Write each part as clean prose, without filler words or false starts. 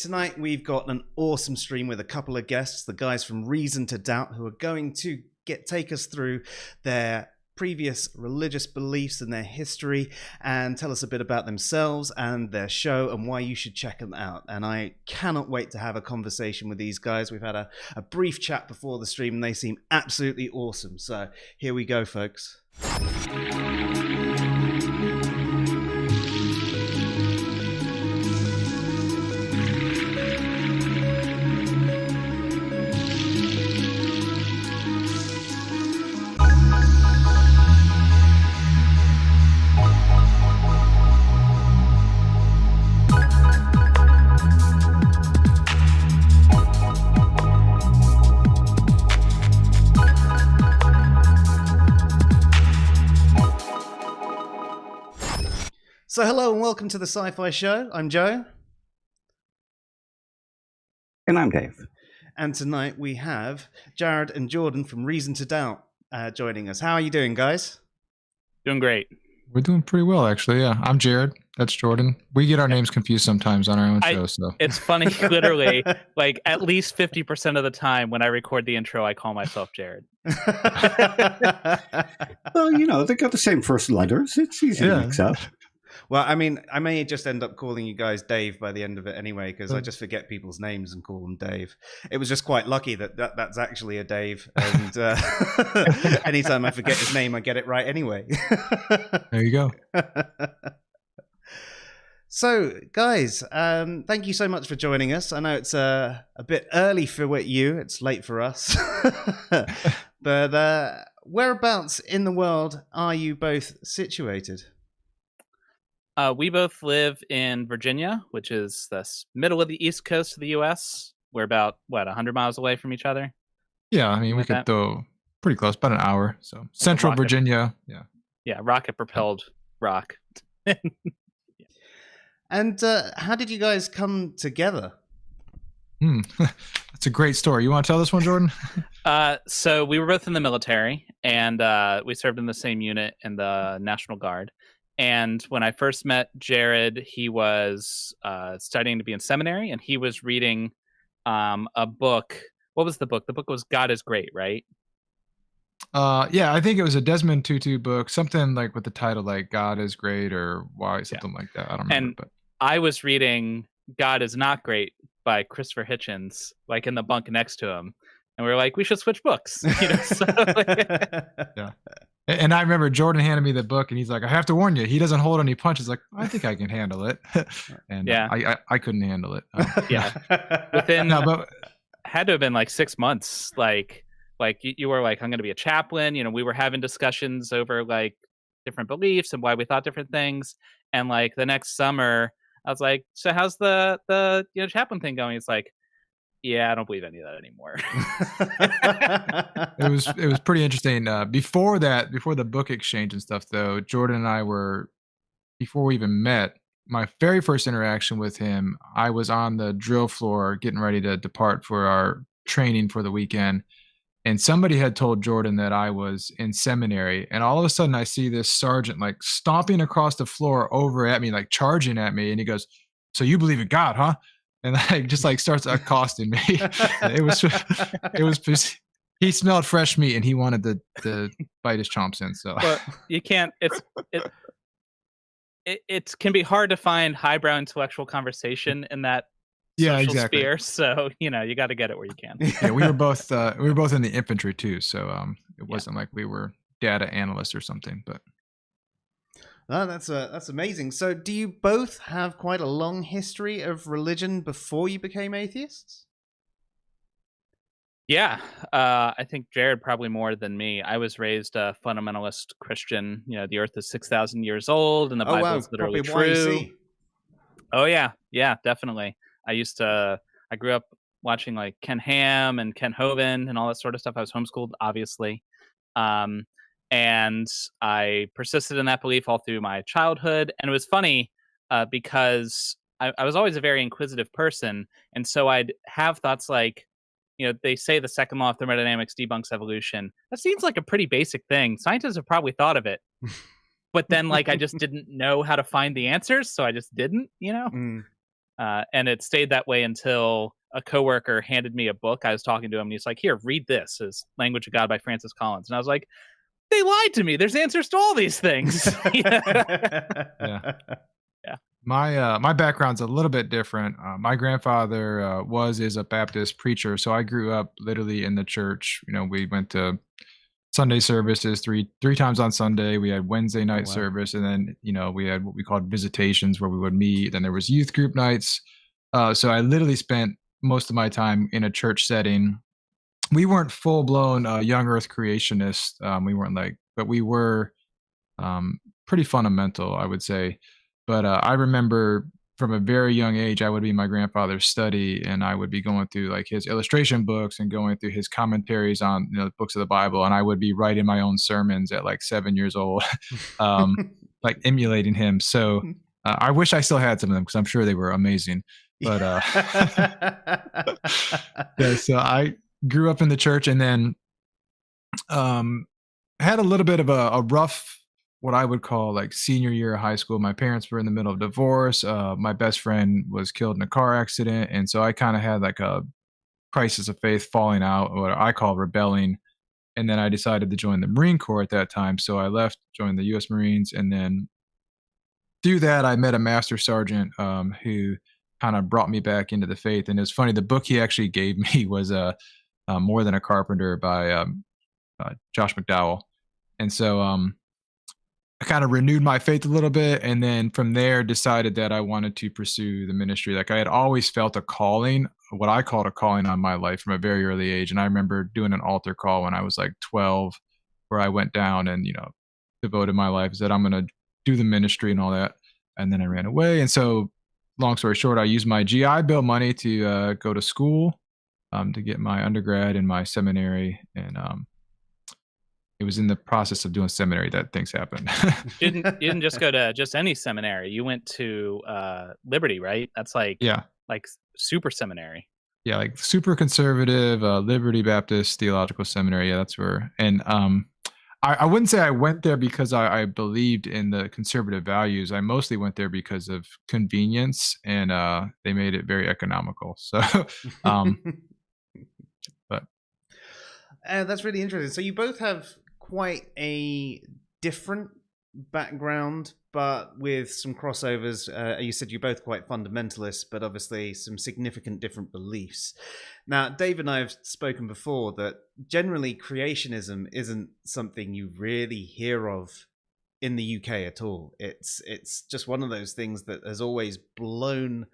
Tonight we've got an awesome stream with a couple of guests, the guys from Reason to Doubt, who are going to take us through their previous religious beliefs and their history and tell us a bit about themselves and their show and why you should check them out. And I cannot wait to have a conversation with these guys. We've had a brief chat before the stream and they seem absolutely awesome. So here we go, folks. So hello and welcome to the SciPhi Show. I'm Joe. And I'm Dave. And tonight we have Jared and Jordon from Reason to Doubt joining us. How are you doing, guys? Doing great. We're doing pretty well, actually. Yeah, I'm Jared. That's Jordan. We get our names confused sometimes on our own show. So it's funny, literally, like at least 50% of the time when I record the intro, I call myself Jared. Well, you know, they got the same first letters. It's easy to mix up. Well, I mean, I may just end up calling you guys Dave by the end of it anyway, because I just forget people's names and call them Dave. It was just quite lucky that's actually a Dave. And anytime I forget his name, I get it right anyway. There you go. So, guys, thank you so much for joining us. I know it's a bit early for you. It's late for us. But whereabouts in the world are you both situated? We both live in Virginia, which is the middle of the East Coast of the U.S. We're about, 100 miles away from each other? Yeah, I mean, we could go pretty close, about an hour. So Central Virginia, yeah. Yeah, rocket-propelled rock. And how did you guys come together? That's a great story. You want to tell this one, Jordan? So we were both in the military, and we served in the same unit in the National Guard. And when I first met Jared, he was studying to be in seminary, and he was reading a book. What was the book? The book was God is Great, right? Yeah, I think it was a Desmond Tutu book, something like with the title like God is Great or Why, something like that. I don't remember. And I was reading God is Not Great by Christopher Hitchens, like in the bunk next to him. And we were like, we should switch books. You know, so, yeah. And I remember Jordan handed me the book, and he's like, "I have to warn you, he doesn't hold any punches." Like, I think I can handle it, and I couldn't handle it. Yeah, within had to have been like 6 months. Like you were like, "I'm going to be a chaplain." You know, we were having discussions over like different beliefs and why we thought different things. And like the next summer, I was like, "So how's the chaplain thing going?" It's like, yeah, I don't believe any of that anymore. It was pretty interesting. Before the book exchange and stuff, though, Jordan and I were, before we even met, my very first interaction with him, I was on the drill floor getting ready to depart for our training for the weekend. And somebody had told Jordan that I was in seminary. And all of a sudden I see this sergeant like stomping across the floor over at me, like charging at me. And he goes, "So you believe in God, huh?" And like just like starts accosting me. It was he smelled fresh meat and he wanted to bite his chomps in. So but you can't. It can be hard to find highbrow intellectual conversation in that social sphere. So you got to get it where you can. Yeah, we were both in the infantry too. So it wasn't like we were data analysts or something, but. Oh, that's amazing. So do you both have quite a long history of religion before you became atheists? Yeah, I think Jared probably more than me. I was raised a fundamentalist Christian. You know, the earth is 6,000 years old and the Bible is literally true. Oh, yeah, definitely. I grew up watching like Ken Ham and Ken Hovind and all that sort of stuff. I was homeschooled, obviously. And I persisted in that belief all through my childhood. And it was funny because I was always a very inquisitive person. And so I'd have thoughts like, they say the second law of thermodynamics debunks evolution. That seems like a pretty basic thing. Scientists have probably thought of it. But then, like, I just didn't know how to find the answers, so I just didn't, And it stayed that way until a coworker handed me a book. I was talking to him, and he's like, "Here, read this. It's Language of God by Francis Collins." And I was like, they lied to me. There's answers to all these things. Yeah. My background's a little bit different. My grandfather is a Baptist preacher, so I grew up literally in the church. We went to Sunday services three times on Sunday. We had Wednesday night service, and then we had what we called visitations where we would meet. Then there was youth group nights. So I literally spent most of my time in a church setting. We weren't full blown young Earth creationists. We weren't but we were pretty fundamental, I would say. But I remember from a very young age, I would be in my grandfather's study, and I would be going through his illustration books and going through his commentaries on the books of the Bible, and I would be writing my own sermons at 7 years old, emulating him. So I wish I still had some of them because I'm sure they were amazing. But yeah, so I grew up in the church, and then had a little bit of a rough, what I would call senior year of high school. My parents were in the middle of divorce. My best friend was killed in a car accident. And so I kind of had a crisis of faith, falling out, what I call rebelling. And then I decided to join the Marine Corps at that time. So I left, joined the U.S. Marines. And then through that, I met a master sergeant who kind of brought me back into the faith. And it's funny, the book he actually gave me was More Than a Carpenter by Josh McDowell. And so I kind of renewed my faith a little bit, and then from there decided that I wanted to pursue the ministry. I had always felt a calling, what I called a calling on my life from a very early age. And I remember doing an altar call when I was 12, where I went down and, devoted my life, said, I'm going to do the ministry and all that. And then I ran away. And so long story short, I used my GI Bill money to go to school, to get my undergrad and my seminary. And, it was in the process of doing seminary that things happened. You didn't just go to just any seminary. You went to Liberty, right? That's super seminary. Yeah, super conservative, Liberty Baptist Theological Seminary. Yeah, that's where. And I wouldn't say I went there because I believed in the conservative values. I mostly went there because of convenience, and they made it very economical. So, but that's really interesting. So you both have quite a different background, but with some crossovers. You said you're both quite fundamentalists, but obviously some significant different beliefs. Now, Dave and I have spoken before that generally creationism isn't something you really hear of in the UK at all. It's just one of those things that has always blown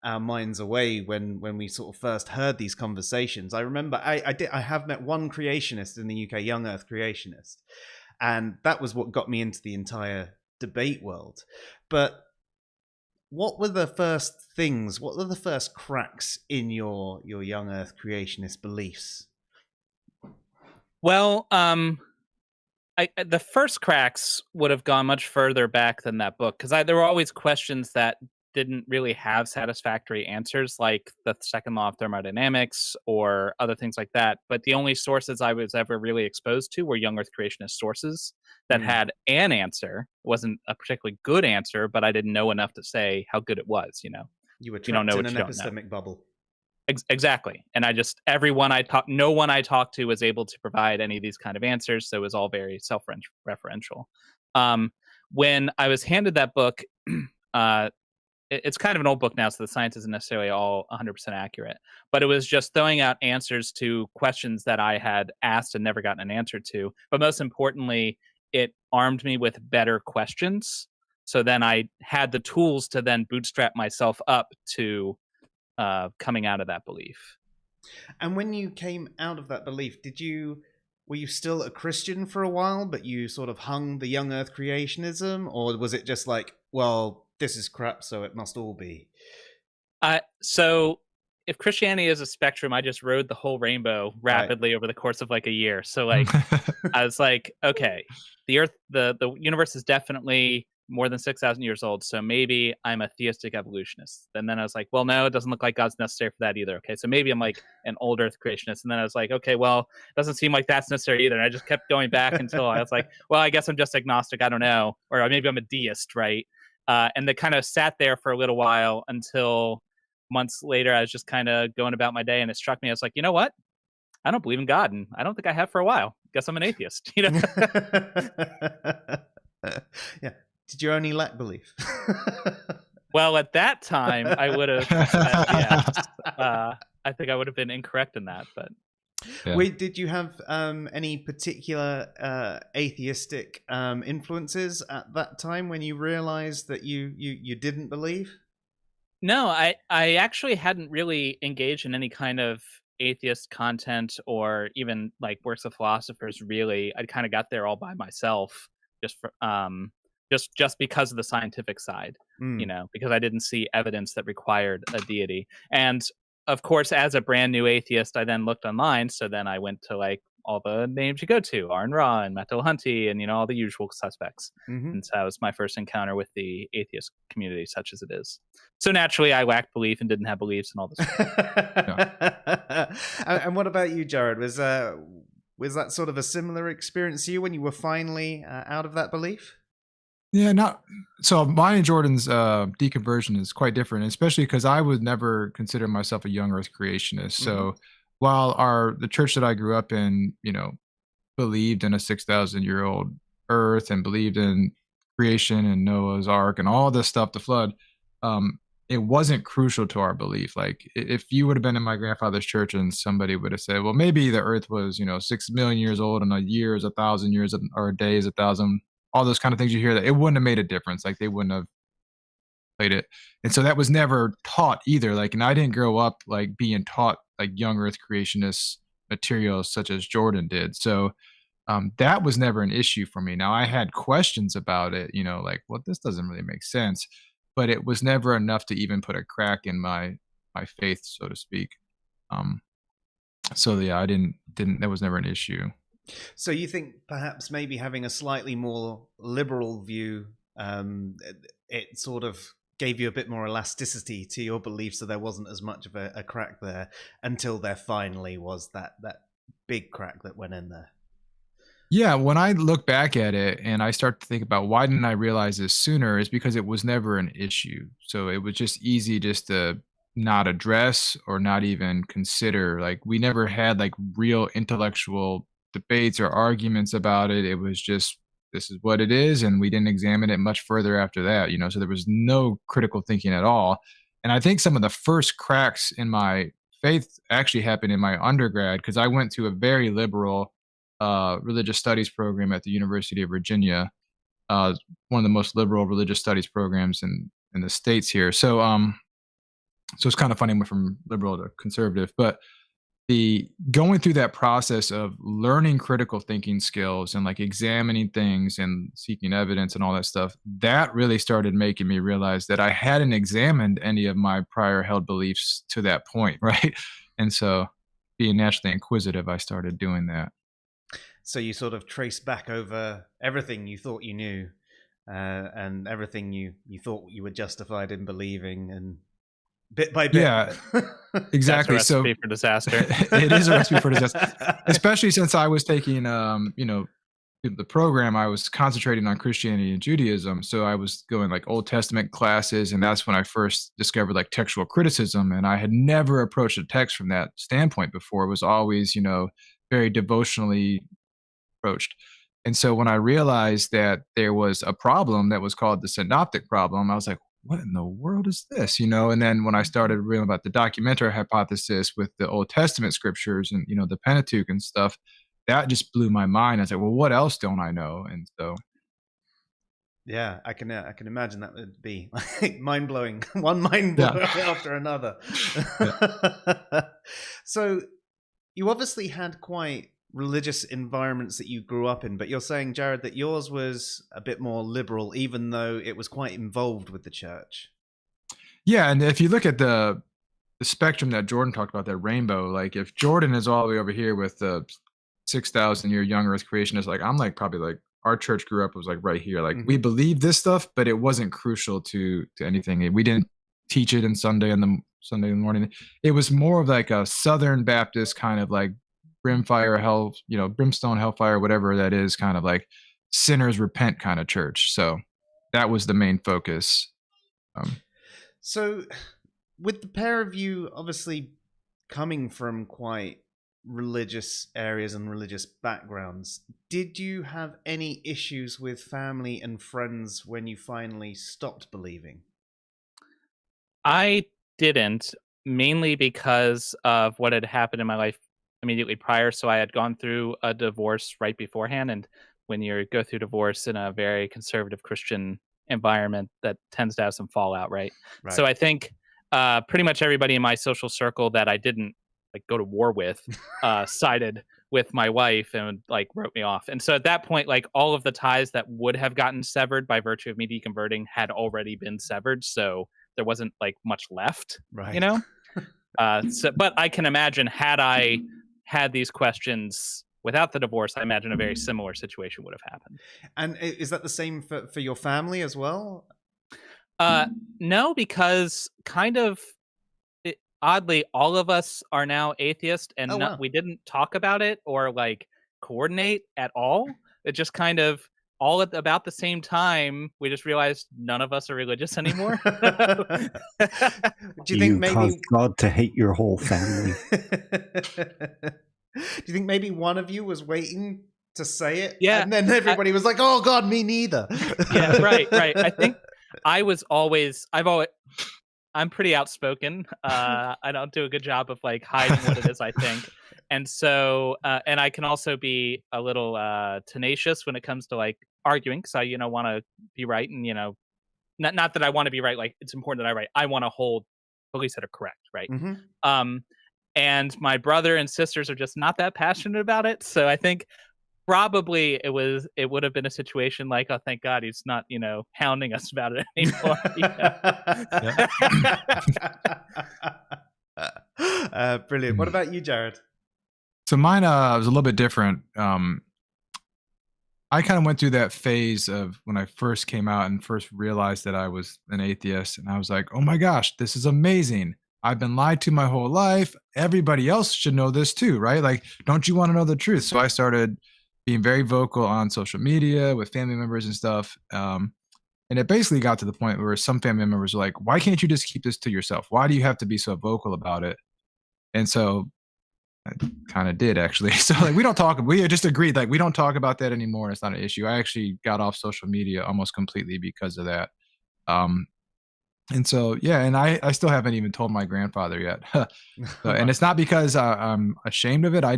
our minds away when we sort of first heard these conversations. I remember I have met one creationist in the UK, young Earth creationist, and that was what got me into the entire debate world. But what were the first things? What were the first cracks in your young Earth creationist beliefs? Well, the first cracks would have gone much further back than that book, because there were always questions that didn't really have satisfactory answers, like the second law of thermodynamics or other things like that. But the only sources I was ever really exposed to were young Earth creationist sources that had an answer. It wasn't a particularly good answer, but I didn't know enough to say how good it was. You were trapped in an epistemic bubble. Exactly. And no one I talked to was able to provide any of these kind of answers. So it was all very self-referential. When I was handed that book, it's kind of an old book now, so the science isn't necessarily all 100% accurate, but it was just throwing out answers to questions that I had asked and never gotten an answer to. But most importantly, it armed me with better questions. So then I had the tools to then bootstrap myself up to coming out of that belief. And when you came out of that belief, were you still a Christian for a while, but you sort of hung the young Earth creationism, or was it just well, this is crap, so it must all be? So if Christianity is a spectrum, I just rode the whole rainbow rapidly over the course of a year. So I was okay, the Earth, the universe is definitely more than 6,000 years old, so maybe I'm a theistic evolutionist. And then I was well, no, it doesn't look like God's necessary for that either. Okay, so maybe I'm an old Earth creationist. And then I was okay, well, it doesn't seem like that's necessary either. And I just kept going back until I was well, I guess I'm just agnostic. I don't know, or maybe I'm a deist, right? And they kind of sat there for a little while until months later, I was just kind of going about my day, and it struck me. I was like, you know what? I don't believe in God, and I don't think I have for a while. Guess I'm an atheist. You know? Yeah. Did you only lack belief? Well, at that time, I would have said yes. I think I would have been incorrect in that, but. Yeah. Wait, did you have any particular atheistic influences at that time when you realized that you didn't believe? No, I actually hadn't really engaged in any kind of atheist content or even like works of philosophers. Really, I kind of got there all by myself, just for, just because of the scientific side, you know, because I didn't see evidence that required a deity. And of course, as a brand new atheist, I then looked online. So then I went to like all the names you go to, Arn Ra and Matthieu, and, you know, all the usual suspects. And so that was my first encounter with the atheist community, such as it is. So naturally, I lacked belief and didn't have beliefs and all this. And what about you, Jared? Was that sort of a similar experience to you when you were finally out of that belief? Yeah, so mine and Jordan's deconversion is quite different, especially because I would never consider myself a young Earth creationist. So while the church that I grew up in, you know, believed in a 6,000-year-old Earth and believed in creation and Noah's Ark and all this stuff, the flood, it wasn't crucial to our belief. Like if you would have been in my grandfather's church and somebody would have said, well, maybe the Earth was, you know, 6 million years old and a year is 1,000 years or a day is 1,000. All those kind of things you hear, that it wouldn't have made a difference. Like they wouldn't have played it. And so that was never taught either. Like, and I didn't grow up like being taught like young Earth creationist materials such as Jordan did. So that was never an issue for me. Now I had questions about it, you know, like, well, this doesn't really make sense, but it was never enough to even put a crack in my faith, so to speak. So yeah, that was never an issue. So you think perhaps maybe having a slightly more liberal view, it sort of gave you a bit more elasticity to your belief, so there wasn't as much of a crack there until there finally was that big crack that went in there. Yeah, when I look back at it and I start to think about why didn't I realize this sooner, is because it was never an issue. So it was just easy just to not address or not even consider. Like we never had like real intellectual debates or arguments about it. It was just, this is what it is, and we didn't examine it much further after that, you know. So there was no critical thinking at all. And I think some of the first cracks in my faith actually happened in my undergrad, because I went to a very liberal religious studies program at the University of Virginia, one of the most liberal religious studies programs in the States here. So so it's kind of funny, I went from liberal to conservative, but the going through that process of learning critical thinking skills and like examining things and seeking evidence and all that stuff, that really started making me realize that I hadn't examined any of my prior held beliefs to that point, right? And so being naturally inquisitive, I started doing that. So you sort of traced back over everything you thought you knew, and everything you thought you were justified in believing, and bit by bit. Yeah, exactly. That's a recipe for disaster. It is a recipe for disaster, especially since I was taking, you know, the program. I was concentrating on Christianity and Judaism. So I was going like Old Testament classes. And that's when I first discovered like textual criticism. And I had never approached a text from that standpoint before. It was always, you know, very devotionally approached. And so when I realized that there was a problem that was called the synoptic problem, I was like, what in the world is this, you know? And then when I started reading about the documentary hypothesis with the Old Testament scriptures and, you know, the Pentateuch and stuff, that just blew my mind. I was like, well, what else don't I know? And so, yeah, I can imagine that would be like mind blowing, one mind blow after another. So you obviously had quite religious environments that you grew up in, but you're saying, Jared, that yours was a bit more liberal, even though it was quite involved with the church. Yeah, and if you look at the spectrum that Jordan talked about, that rainbow, like if Jordan is all the way over here with the 6,000-year young Earth creationist, like I'm like probably like our church grew up was like right here. Like we believed this stuff, but it wasn't crucial to anything. We didn't teach it in Sunday in the morning. It was more of like a Southern Baptist kind of like brimfire hell, you know, brimstone hellfire, whatever that is, kind of like sinners repent kind of church. So that was the main focus. So with the pair of you obviously coming from quite religious areas and religious backgrounds, did you have any issues with family and friends when you finally stopped believing? I didn't, mainly because of what had happened in my life immediately prior. So I had gone through a divorce right beforehand, and when you go through divorce in a very conservative Christian environment, that tends to have some fallout, right? So I think pretty much everybody in my social circle that I didn't like go to war with sided with my wife and like wrote me off. And so at that point, like all of the ties that would have gotten severed by virtue of me deconverting had already been severed. So there wasn't like much left, right? You know? But I can imagine had I had these questions without the divorce, I imagine a very similar situation would have happened. And is that the same for your family as well? No, because kind of oddly, all of us are now atheist, and wow. we didn't talk about it or like coordinate at all. It just kind of all at about the same time, we just realized none of us are religious anymore. Do you think maybe caused God to hate your whole family? Do you think maybe one of you was waiting to say it? Yeah. And then everybody was like, oh God, me neither. Yeah, right. I think I'm pretty outspoken. I don't do a good job of like hiding what it is I think. And so, and I can also be a little tenacious when it comes to like arguing, because I, want to be right, and not that I want to be right. Like it's important that I want to hold beliefs that are correct, right? Mm-hmm. And my brother and sisters are just not that passionate about it. So I think probably it would have been a situation like, oh, thank God he's not, hounding us about it anymore. Brilliant. What about you, Jared? So mine was a little bit different. I kind of went through that phase of when I first came out and first realized that I was an atheist, and I was like, oh my gosh, this is amazing. I've been lied to my whole life. Everybody else should know this too, right? Like, don't you want to know the truth? So I started being very vocal on social media with family members and stuff. And it basically got to the point where some family members were like, why can't you just keep this to yourself? Why do you have to be so vocal about it? And so I kind of did, actually. So like, we just agreed, like, we don't talk about that anymore. It's not an issue. I actually got off social media almost completely because of that. And so, yeah, and I still haven't even told my grandfather yet. And it's not because I'm ashamed of it. I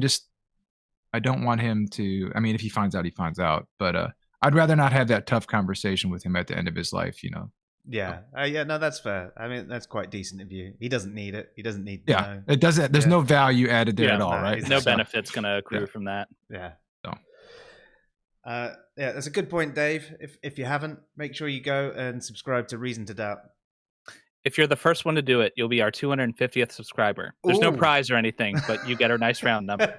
don't want him to, I mean, if he finds out, he finds out. But I'd rather not have that tough conversation with him at the end of his life, Yeah. Yeah, no, that's fair. I mean, that's quite decent of you. He doesn't need it. He doesn't need it doesn't, there's no value added there at all, right? No benefits going to accrue from that. Yeah. So. Yeah, that's a good point, Dave. If you haven't, make sure you go and subscribe to Reason to Doubt. If you're the first one to do it, you'll be our 250th subscriber. There's no prize or anything, but you get a nice round number.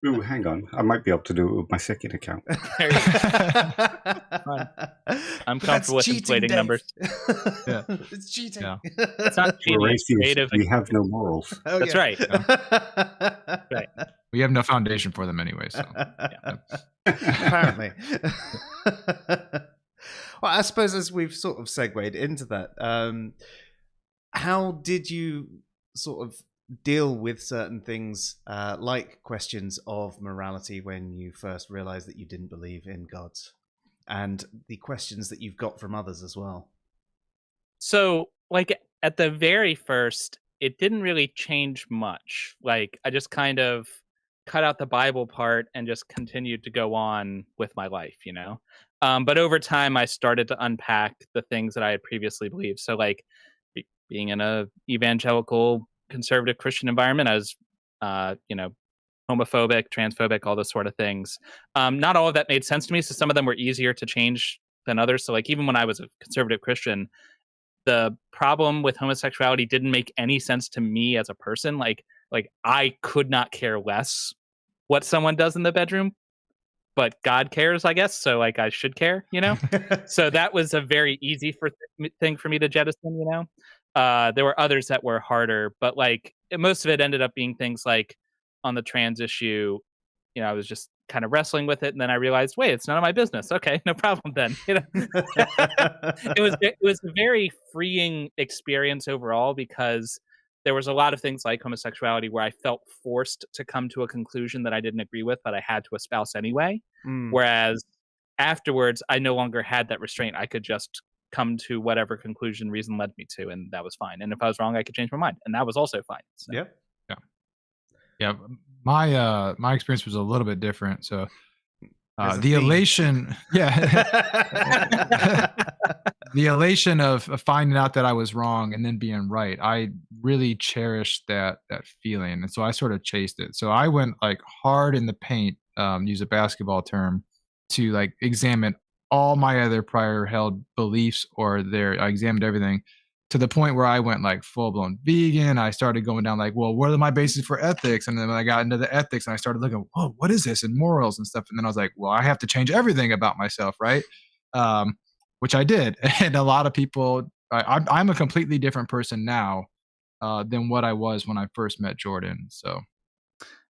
Ooh, hang on. I might be able to do it with my second account. I'm comfortable with inflating Dave. Numbers. Yeah. It's cheating. Yeah. It's not cheating. It's creative. We have no morals. Oh, that's right. Right. We have no foundation for them anyway. So. Apparently. Well, I suppose as we've sort of segued into that, how did you sort of deal with certain things like questions of morality when you first realized that you didn't believe in God, and the questions that you've got from others as well? So, like at the very first, it didn't really change much. Like I just kind of cut out the Bible part and just continued to go on with my life, But over time, I started to unpack the things that I had previously believed. So like being in a evangelical conservative Christian environment, I was, homophobic, transphobic, all those sort of things. Not all of that made sense to me. So some of them were easier to change than others. So like even when I was a conservative Christian, the problem with homosexuality didn't make any sense to me as a person. Like I could not care less what someone does in the bedroom, but God cares, I guess. So like I should care, So that was a very easy thing for me to jettison, There were others that were harder, but like most of it ended up being things like on the trans issue, I was just kind of wrestling with it, and then I realized, wait, it's none of my business. Okay, no problem then. It was a very freeing experience overall, because there was a lot of things like homosexuality where I felt forced to come to a conclusion that I didn't agree with, but I had to espouse anyway. Whereas afterwards, I no longer had that restraint. I could just come to whatever conclusion reason led me to, and that was fine. And if I was wrong, I could change my mind, and that was also fine. So. Yeah. My experience was a little bit different. So the elation, the elation of finding out that I was wrong and then being right, I really cherished that feeling, and so I sort of chased it. So I went like hard in the paint, use a basketball term, to like examine all my other prior held beliefs, I examined everything, to the point where I went like full blown vegan. I started going down like, well, what are my bases for ethics? And then when I got into the ethics and I started looking, oh, what is this? And morals and stuff. And then I was like, well, I have to change everything about myself, right? Which I did. And a lot of people, I'm a completely different person now than what I was when I first met Jordan. So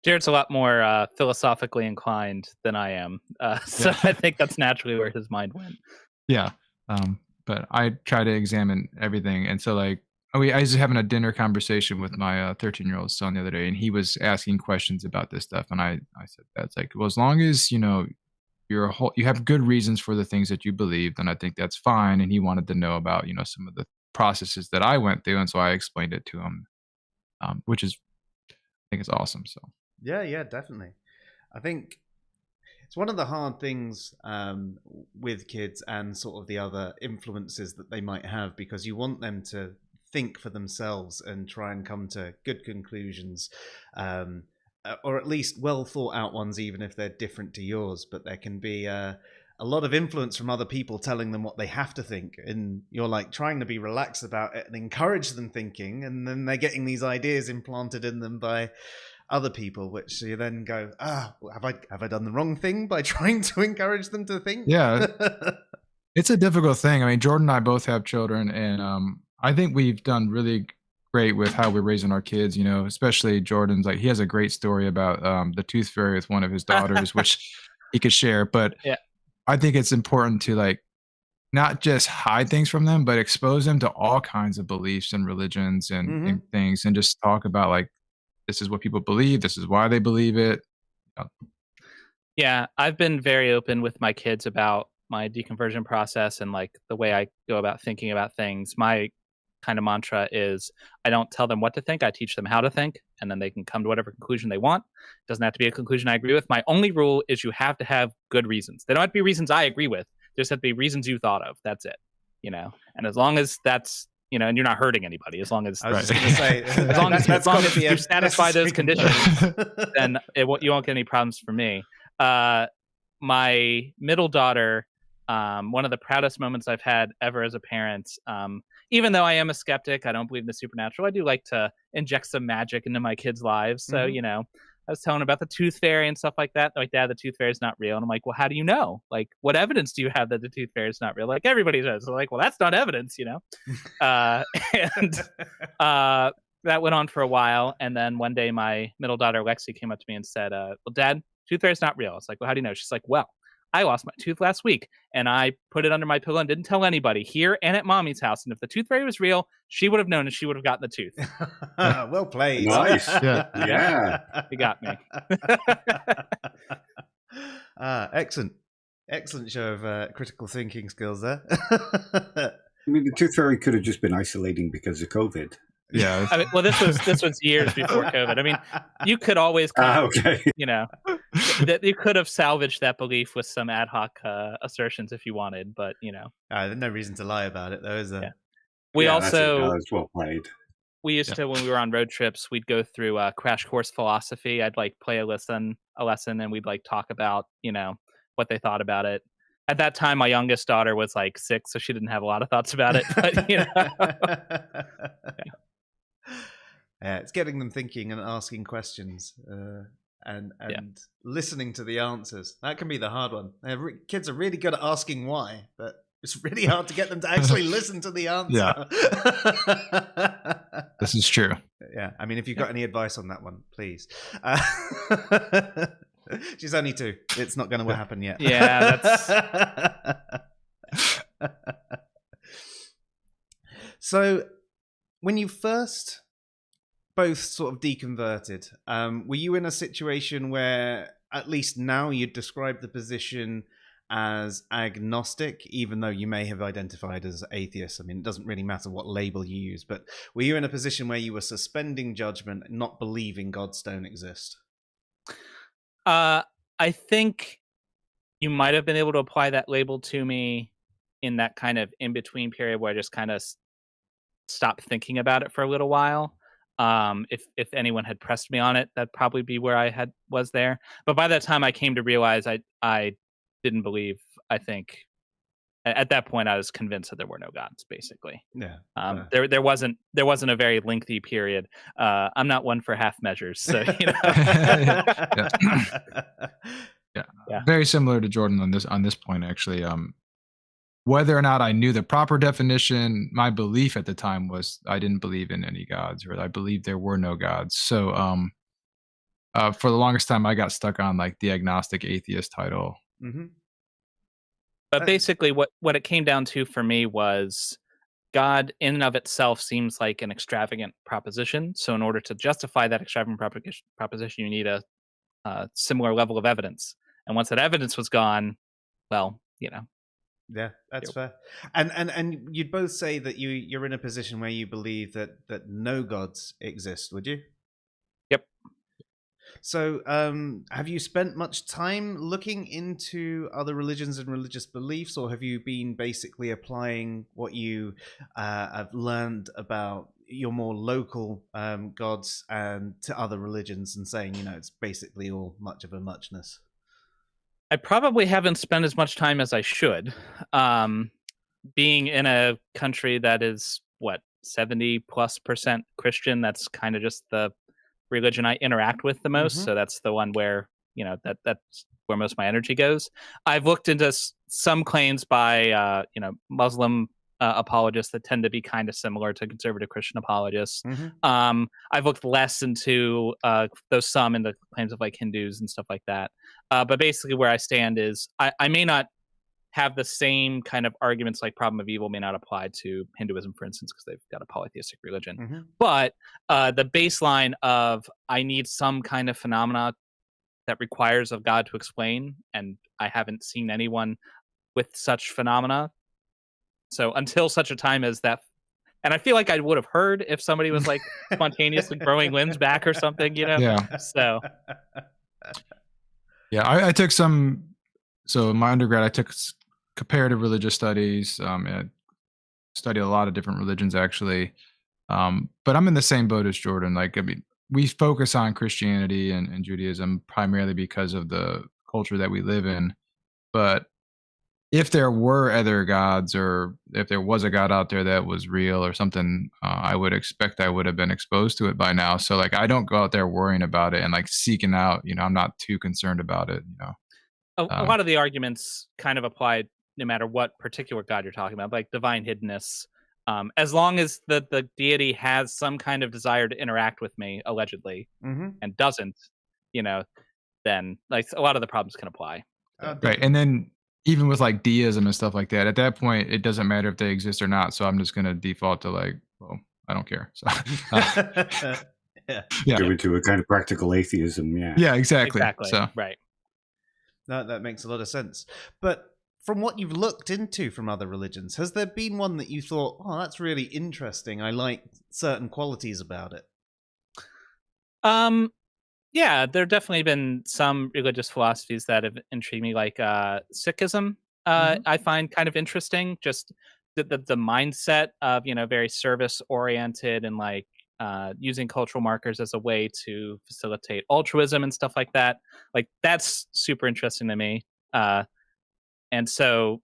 Jared's a lot more philosophically inclined than I am. So I think that's naturally where his mind went. Yeah. But I try to examine everything. And so like, I was having a dinner conversation with my 13-year-old son the other day, and he was asking questions about this stuff. And I said, that's like, well, as long as, you have good reasons for the things that you believe, then I think that's fine. And he wanted to know about, some of the processes that I went through. And so I explained it to him, which is, I think it's awesome. So. Yeah, definitely. I think it's one of the hard things with kids and sort of the other influences that they might have, because you want them to think for themselves and try and come to good conclusions, or at least well thought out ones, even if they're different to yours. But there can be a lot of influence from other people telling them what they have to think, and you're like trying to be relaxed about it and encourage them thinking, and then they're getting these ideas implanted in them by other people, which you then go, have I done the wrong thing by trying to encourage them to think? Yeah, it's a difficult thing. I mean, Jordan and I both have children, and I think we've done really great with how we're raising our kids. Especially Jordan's he has a great story about the tooth fairy with one of his daughters, which he could share. But I think it's important to not just hide things from them, but expose them to all kinds of beliefs and religions and things, and just talk about this is what people believe. This is why they believe it. Yeah, I've been very open with my kids about my deconversion process and the way I go about thinking about things. My kind of mantra is I don't tell them what to think. I teach them how to think, and then they can come to whatever conclusion they want. It doesn't have to be a conclusion I agree with. My only rule is you have to have good reasons. They don't have to be reasons I agree with. There just have to be reasons you thought of. That's it. And as long as that's and you're not hurting anybody, as long as I was just going to say, as long as you satisfy those conditions, then you won't get any problems from me. My middle daughter, one of the proudest moments I've had ever as a parent, even though I am a skeptic, I don't believe in the supernatural, I do like to inject some magic into my kids' lives. So, I was telling about the tooth fairy and stuff like that. Like, Dad, the tooth fairy is not real. And I'm like, well, how do you know? What evidence do you have that the tooth fairy is not real? Everybody does. So well, that's not evidence, And that went on for a while. And then one day my middle daughter, Lexi, came up to me and said, well, Dad, tooth fairy is not real. I was like, well, how do you know? She's like, well, I lost my tooth last week, and I put it under my pillow and didn't tell anybody here and at Mommy's house. And if the tooth fairy was real, she would have known, and she would have gotten the tooth. Well played. Nice. Yeah. You got me. Excellent show of critical thinking skills there. I mean, the tooth fairy could have just been isolating because of COVID. Yeah. I mean, well, this was years before COVID. I mean, you could always, okay. That you could have salvaged that belief with some ad hoc assertions if you wanted, but there's no reason to lie about it, though, is there? Yeah. We also that's well played. We used to, when we were on road trips, we'd go through Crash Course Philosophy. I'd play a lesson, and we'd talk about what they thought about it. At that time, my youngest daughter was 6, so she didn't have a lot of thoughts about it. But Yeah, it's getting them thinking and asking questions, and listening to the answers. That can be the hard one. Kids are really good at asking why, but it's really hard to get them to actually listen to the answer. Yeah. This is true. Yeah, I mean, if you've got any advice on that one, please. She's only 2. It's not going to happen yet. Yeah, that's... So, when you first both sort of deconverted, were you in a situation where, at least now, you'd describe the position as agnostic, even though you may have identified as atheist? I mean, it doesn't really matter what label you use, but were you in a position where you were suspending judgment, not believing gods don't exist? I think you might have been able to apply that label to me in that kind of in-between period where I just kind of stopped thinking about it for a little while. If anyone had pressed me on it, that'd probably be where I was there. But by that time, I came to realize I didn't believe. I think at that point I was convinced that there were no gods. Basically, there wasn't a very lengthy period. I'm not one for half measures, so you know. Yeah. Very similar to Jordan on this point, actually. Whether or not I knew the proper definition, my belief at the time was I didn't believe in any gods, or I believed there were no gods. So for the longest time, I got stuck on like the agnostic atheist title. Mm-hmm. But basically, what it came down to for me was God in and of itself seems like an extravagant proposition. So in order to justify that extravagant proposition, you need a similar level of evidence. And once that evidence was gone, well, you know. Yeah, that's fair. And you'd both say that you're in a position where you believe that no gods exist, would you? Yep. So, have you spent much time looking into other religions and religious beliefs, or have you been basically applying what you have learned about your more local gods and to other religions and saying, you know, it's basically all much of a muchness? I probably haven't spent as much time as I should. Being in a country that is, 70+% Christian, that's kind of just the religion I interact with the most. Mm-hmm. So that's the one where, you know, that's where most of my energy goes. I've looked into some claims by, Muslim apologists that tend to be kind of similar to conservative Christian apologists. Mm-hmm. I've looked less into into claims of like Hindus and stuff like that. But basically where I stand is I may not have the same kind of arguments like problem of evil may not apply to Hinduism, for instance, because they've got a polytheistic religion. Mm-hmm. But the baseline of I need some kind of phenomena that requires of God to explain, and I haven't seen anyone with such phenomena. So until such a time as that, and I feel like I would have heard if somebody was like spontaneously growing limbs back or something, you know? Yeah. So. Yeah, I took some. So in my undergrad, I took comparative religious studies. I studied a lot of different religions, actually. But I'm in the same boat as Jordan. Like, I mean, we focus on Christianity and Judaism primarily because of the culture that we live in. But if there were other gods, or if there was a God out there that was real or something, I would expect I would have been exposed to it by now. So like, I don't go out there worrying about it and like seeking out, you know, I'm not too concerned about it, you know. A lot of the arguments kind of apply no matter what particular God you're talking about, like divine hiddenness. As long as the deity has some kind of desire to interact with me, allegedly, mm-hmm. and doesn't, you know, then like a lot of the problems can apply. Right. And then even with like deism and stuff like that, at that point, it doesn't matter if they exist or not. So I'm just going to default to like, well, I don't care. So, yeah. Give it to a kind of practical atheism. Yeah. Yeah, exactly. So, right. That makes a lot of sense. But from what you've looked into from other religions, has there been one that you thought, oh, that's really interesting, I like certain qualities about it? Yeah, there have definitely been some religious philosophies that have intrigued me, like Sikhism. Mm-hmm. I find kind of interesting, just the mindset of, you know, very service oriented and like using cultural markers as a way to facilitate altruism and stuff like that. Like that's super interesting to me. And so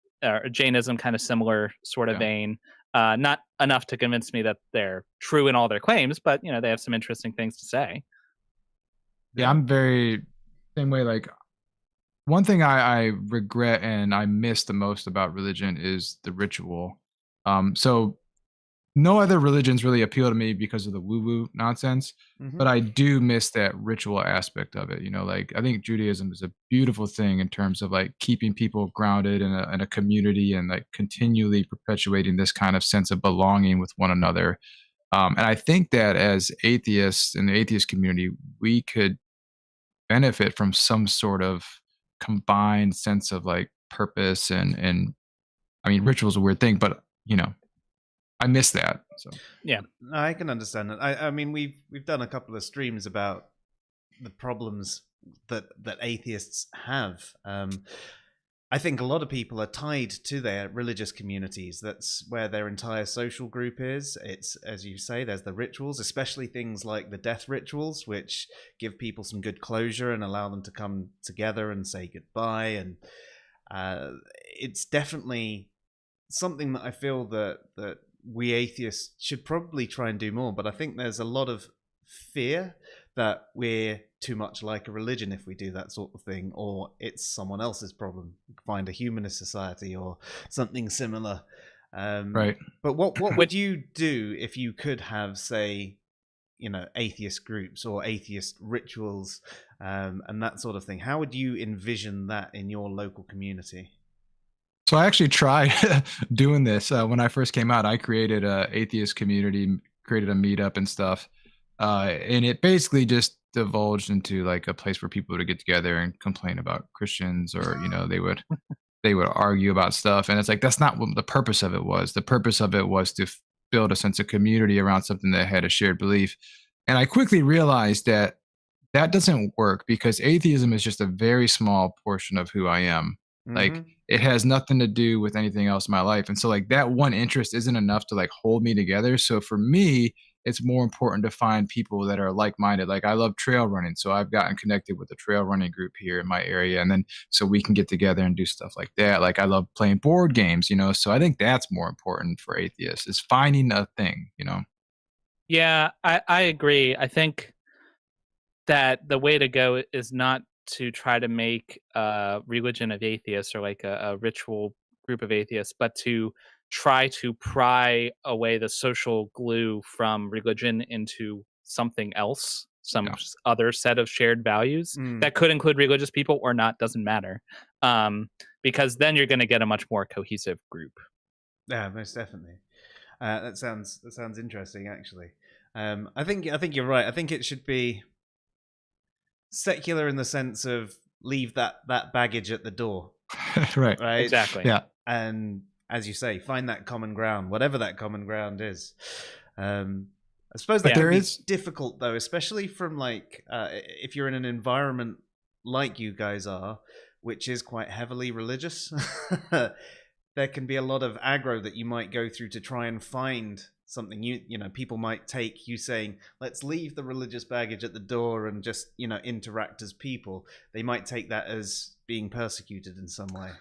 Jainism, kind of similar sort of vein. Not enough to convince me that they're true in all their claims, but you know, they have some interesting things to say. Yeah, I'm very same way. Like one thing I regret and I miss the most about religion is the ritual. So no other religions really appeal to me because of the woo-woo nonsense, but I do miss that ritual aspect of it. Like I think Judaism is a beautiful thing in terms of like keeping people grounded in a community and like continually perpetuating this kind of sense of belonging with one another. And I think that as atheists in the atheist community, we could benefit from some sort of combined sense of like purpose and I mean, ritual is a weird thing, but I miss that. So yeah, I can understand that. I mean, we've done a couple of streams about the problems that atheists have. I think a lot of people are tied to their religious communities. That's where their entire social group is. It's, as you say, there's the rituals, especially things like the death rituals, which give people some good closure and allow them to come together and say goodbye. And it's definitely something that I feel that we atheists should probably try and do more. But I think there's a lot of fear that we're too much like a religion if we do that sort of thing, or it's someone else's problem. Find a humanist society or something similar. Right. But what would you do if you could have, say, atheist groups or atheist rituals and that sort of thing? How would you envision that in your local community? So I actually tried doing this when I first came out. I created a atheist community, created a meetup and stuff. And it basically just divulged into like a place for people to get together and complain about Christians, or they would argue about stuff. And it's like, that's not what the purpose of it was. The purpose of it was to build a sense of community around something that had a shared belief. And I quickly realized that doesn't work, because atheism is just a very small portion of who I am. Like it has nothing to do with anything else in my life. And so like that one interest isn't enough to like hold me together. So for me, it's more important to find people that are like-minded. Like I love trail running. So I've gotten connected with a trail running group here in my area. And then so we can get together and do stuff like that. Like I love playing board games, so I think that's more important for atheists, is finding a thing, Yeah, I agree. I think that the way to go is not to try to make a religion of atheists or like a ritual group of atheists, but to try to pry away the social glue from religion into something else, some other set of shared values that could include religious people or not, doesn't matter. Because then you're going to get a much more cohesive group. Yeah, most definitely. That sounds interesting, actually. I think you're right. I think it should be secular in the sense of leave that baggage at the door. Right. Exactly. Yeah. And as you say, find that common ground, whatever that common ground is. I suppose that can be difficult, though, especially from like if you're in an environment like you guys are, which is quite heavily religious. There can be a lot of aggro that you might go through to try and find something. People might take you saying, let's leave the religious baggage at the door and just interact as people. They might take that as being persecuted in some way.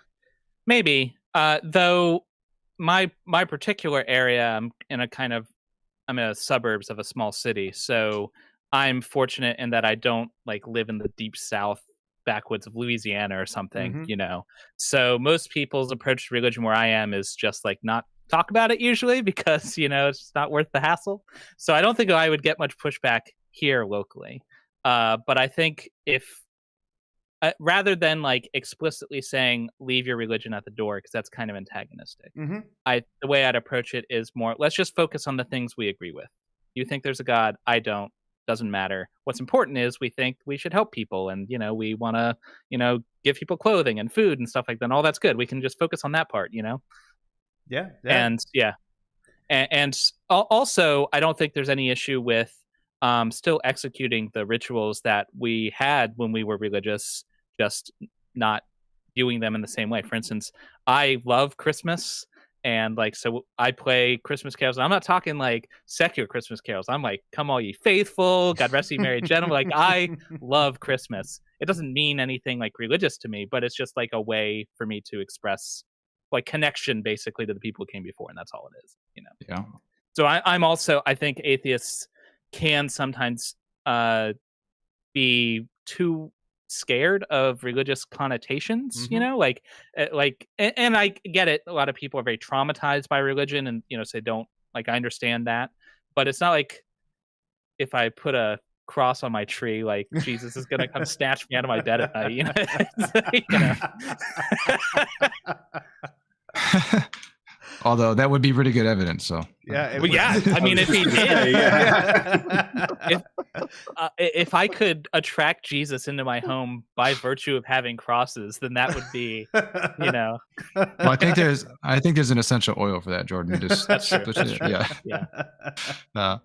Maybe, though my particular area, I'm in the suburbs of a small city, so I'm fortunate in that I don't like live in the deep South backwoods of Louisiana or something, So most people's approach to religion where I am is just like not talk about it usually, because it's just not worth the hassle. So I don't think I would get much pushback here locally. But I think if rather than like explicitly saying leave your religion at the door, because that's kind of antagonistic, the way I'd approach it is more, let's just focus on the things we agree with. You think there's a God, I don't. Doesn't matter. What's important is we think we should help people, and we want to give people clothing and food and stuff like that. And all that's good. We can just focus on that part, Yeah. And also, I don't think there's any issue with still executing the rituals that we had when we were religious, just not doing them in the same way. For instance, I love Christmas. And like, so I play Christmas carols. I'm not talking like secular Christmas carols. I'm like, come all ye faithful, God rest ye merry gentlemen. Like, I love Christmas. It doesn't mean anything like religious to me, but it's just like a way for me to express like connection basically to the people who came before. And that's all it is, Yeah. So I think atheists can sometimes be too scared of religious connotations, and I get it. A lot of people are very traumatized by religion and, so they don't Like, I understand that, but it's not like if I put a cross on my tree, like Jesus is gonna come snatch me out of my bed at night. You know? Although that would be pretty good evidence. So yeah, well, yeah. I mean, if he did, if I could attract Jesus into my home by virtue of having crosses, then that would be, you know. Well, I think there's an essential oil for that, Jordan. Just that's true. Yeah.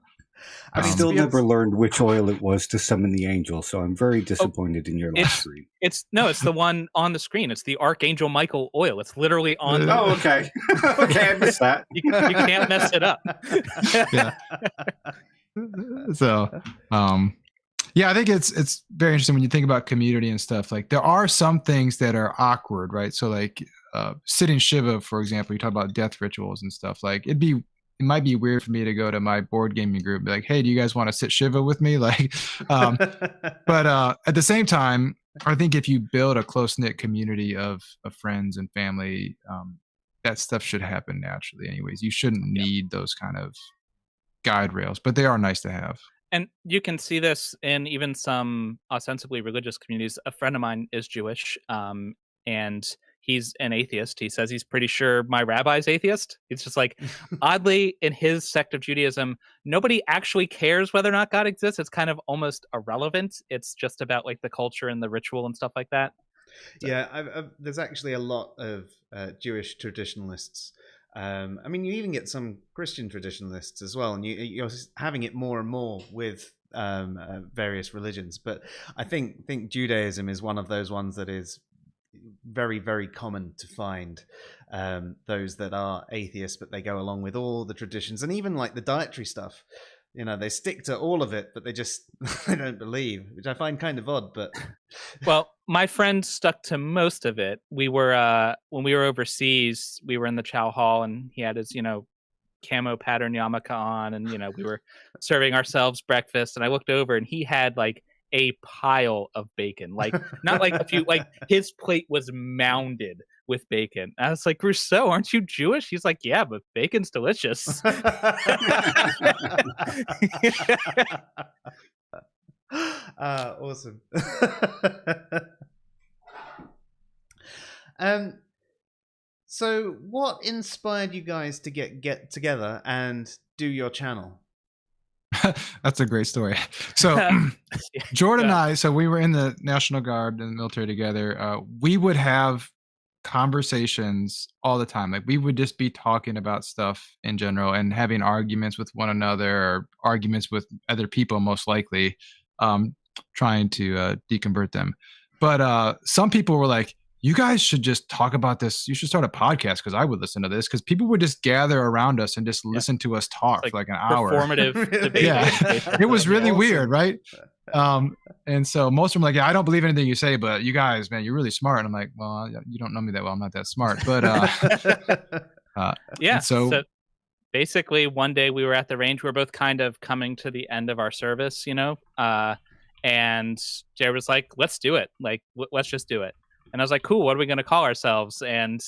I still never learned which oil it was to summon the angel, so I'm very disappointed in your last read. It's the one on the screen. It's the Archangel Michael oil. It's literally on the okay. Okay, I missed that. You can't mess it up. Yeah. So, yeah, I think it's very interesting when you think about community and stuff. Like, there are some things that are awkward, right? So, like, sitting Shiva, for example, you talk about death rituals and stuff. Like, it might be weird for me to go to my board gaming group and be like, hey, do you guys want to sit Shiva with me? Like, but at the same time, I think if you build a close-knit community of friends and family, that stuff should happen naturally anyways. You shouldn't need those kind of guide rails, but they are nice to have. And you can see this in even some ostensibly religious communities. A friend of mine is Jewish, and he's an atheist. He says he's pretty sure my rabbi's atheist. It's just like, oddly, in his sect of Judaism, nobody actually cares whether or not God exists. It's kind of almost irrelevant. It's just about like the culture and the ritual and stuff like that. So. Yeah, there's actually a lot of Jewish traditionalists. I mean, you even get some Christian traditionalists as well, and you're having it more and more with various religions. But I think Judaism is one of those ones that is very, very common to find those that are atheists, but they go along with all the traditions, and even like the dietary stuff. You know, they stick to all of it, but they don't believe, which I find kind of odd. But well, my friend stuck to most of it. We were when we were overseas, we were in the chow hall, and he had his camo pattern yarmulke on, and we were serving ourselves breakfast, and I looked over, and he had like a pile of bacon, like not like a few, like his plate was mounded with bacon. I was like, Rousseau, aren't you Jewish? He's like, yeah, but bacon's delicious. Awesome. So what inspired you guys to get together and do your channel? That's a great story. So Jordan and I, so we were in the National Guard and the military together. We would have conversations all the time. Like, we would just be talking about stuff in general and having arguments with one another, or arguments with other people, most likely, trying to deconvert them. But some people were like, you guys should just talk about this. You should start a podcast, because I would listen to this, because people would just gather around us and just listen to us talk for like an hour. Performative debate. Yeah, it was really weird, right? And so most of them were like, yeah, I don't believe anything you say, but you guys, man, you're really smart. And I'm like, well, you don't know me that well. I'm not that smart. But yeah. So basically, one day we were at the range. We were both kind of coming to the end of our service, and Jared was like, let's do it. Like, let's just do it. And I was like, cool, what are we going to call ourselves? And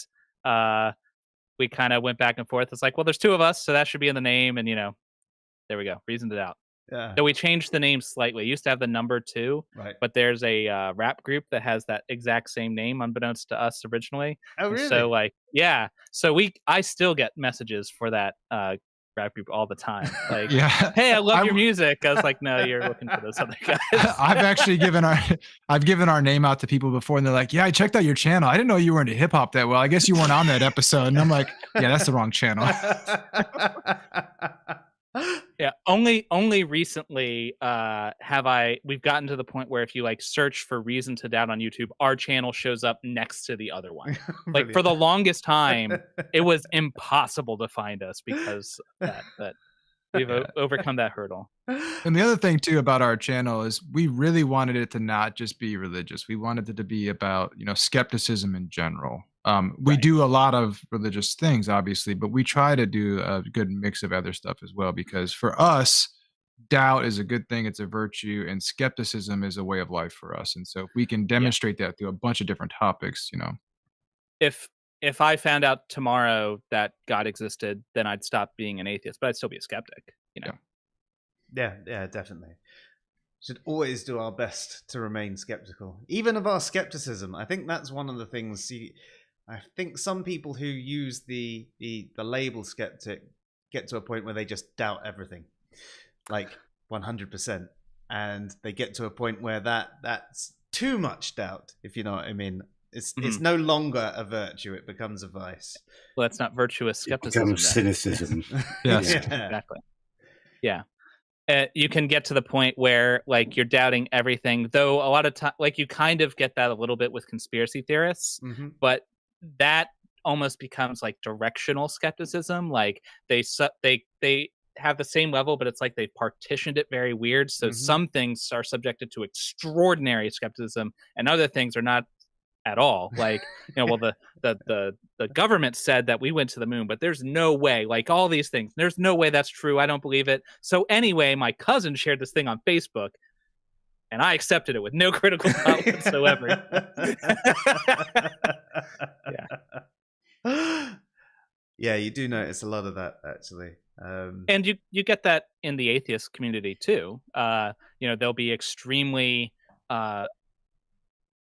we kind of went back and forth. It's like, well, there's two of us, so that should be in the name. And, there we go. Reasoned it out. Yeah. So we changed the name slightly. It used to have the number 2, right? But there's a rap group that has that exact same name, unbeknownst to us originally. Oh, really? So, yeah. So I still get messages for that rap group all the time. Like, yeah, hey, I love your music. I was like, no, you're looking for those other guys. I've actually given our name out to people before, and they're like, yeah, I checked out your channel. I didn't know you were into hip hop that well. I guess you weren't on that episode. And I'm like, yeah, that's the wrong channel. Yeah, only recently we've gotten to the point where if you search for Reason to Doubt on YouTube, our channel shows up next to the other one. Like, for the longest time, it was impossible to find us because of that, but we've overcome that hurdle. And the other thing too about our channel is we really wanted it to not just be religious. We wanted it to be about, skepticism in general. We do a lot of religious things, obviously, but we try to do a good mix of other stuff as well, because for us, doubt is a good thing. It's a virtue, and skepticism is a way of life for us. And so if we can demonstrate that through a bunch of different topics, If if I found out tomorrow that God existed, then I'd stop being an atheist, but I'd still be a skeptic, you know? Yeah, definitely. Should always do our best to remain skeptical, even of our skepticism. I think that's one of the things. I think some people who use the label skeptic get to a point where they just doubt everything, like 100%, and they get to a point where that's too much doubt, if you know what I mean. It's no longer a virtue; it becomes a vice. Well, that's not virtuous skepticism. It becomes cynicism. Yes. Exactly. Yeah. You can get to the point where like you're doubting everything, though a lot of time, like you kind of get that a little bit with conspiracy theorists, but that almost becomes like directional skepticism. Like they have the same level, but it's like they've partitioned it very weird. So some things are subjected to extraordinary skepticism, and other things are not at all. Like, you know, well, the government said that we went to the moon, but there's no way, like all these things, there's no way that's true. I don't believe it. So anyway, my cousin shared this thing on Facebook and I accepted it with no critical thought whatsoever. Yeah, you do notice a lot of that actually. And you get that in the atheist community too. You know, they'll be extremely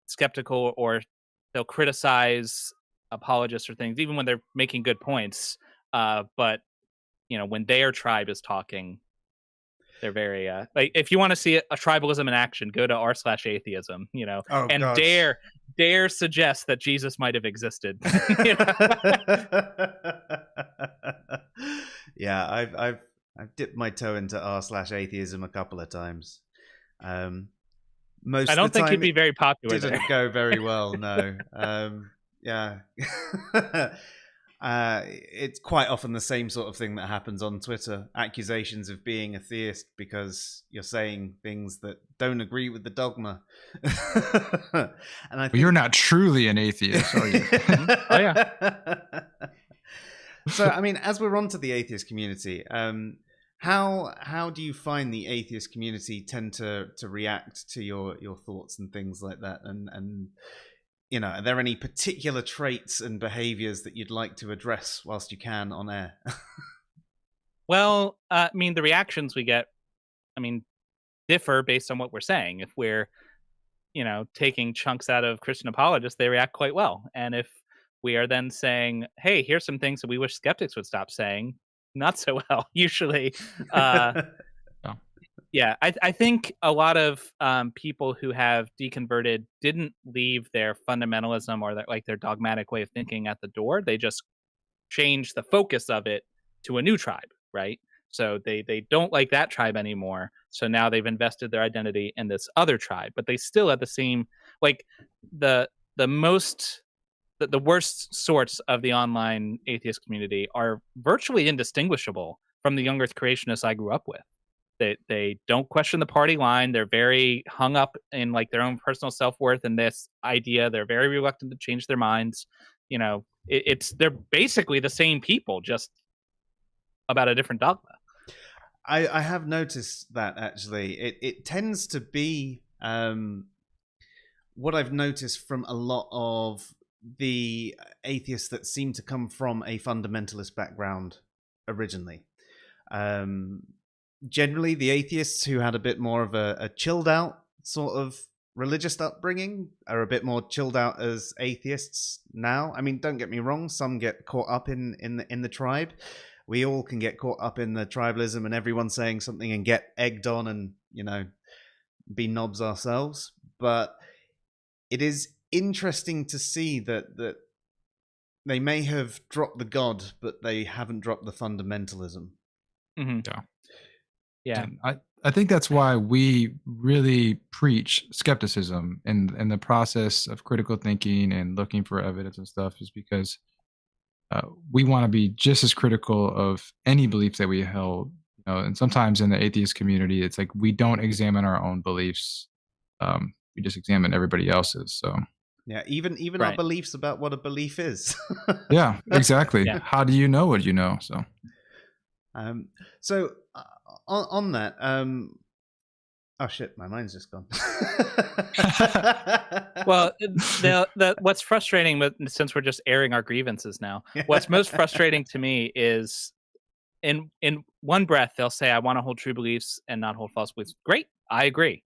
skeptical, or they'll criticize apologists or things, even when they're making good points. But you know, when their tribe is talking, they're very like, if you want to see a tribalism in action, go to r/atheism, you know, and gosh. dare suggest that Jesus might have existed. You know? Yeah, I've dipped my toe into r/atheism a couple of times. Most I don't of the think time you'd be very popular. It didn't go very well, no. Yeah. It's quite often the same sort of thing that happens on Twitter. Accusations of being a theist because you're saying things that don't agree with the dogma. And I think... you're not truly an atheist, are you? Oh, yeah. So, I mean, as we're on to the atheist community, how do you find the atheist community tend to react to your thoughts and things like that? And you know, are there any particular traits and behaviors that you'd like to address whilst you can on air? Well, I mean, the reactions we get, I mean, differ based on what we're saying. If we're, you know, taking chunks out of Christian apologists, they react quite well. And if we are then saying, hey, here's some things that we wish skeptics would stop saying, not so well, usually. Yeah, I think a lot of people who have deconverted didn't leave their fundamentalism or their dogmatic way of thinking at the door. They just changed the focus of it to a new tribe, right? So they don't like that tribe anymore. So now they've invested their identity in this other tribe, but they still have the same, like the worst sorts of the online atheist community are virtually indistinguishable from the young earth creationists I grew up with. They don't question the party line. They're very hung up in like their own personal self-worth and this idea. They're very reluctant to change their minds. You know, they're basically the same people, just about a different dogma. I have noticed that actually. It tends to be what I've noticed from a lot of the atheists that seem to come from a fundamentalist background originally. Generally, the atheists who had a bit more of a chilled out sort of religious upbringing are a bit more chilled out as atheists now. I mean, don't get me wrong, some get caught up in the tribe. We all can get caught up in the tribalism and everyone saying something and get egged on and, you know, be knobs ourselves. But it is interesting to see that they may have dropped the God, but they haven't dropped the fundamentalism. Mm-hmm. Yeah. I think that's why we really preach skepticism in the process of critical thinking and looking for evidence and stuff, is because we want to be just as critical of any belief that we held. You know, and sometimes in the atheist community, it's like we don't examine our own beliefs. We just examine everybody else's. So yeah, even right. Our beliefs about what a belief is. Yeah, exactly. Yeah. How do you know what you know? So on that, Oh shit, my mind's just gone. Well, what's frustrating, since we're just airing our grievances now, what's most frustrating to me is in one breath they'll say, I want to hold true beliefs and not hold false beliefs. Great, I agree.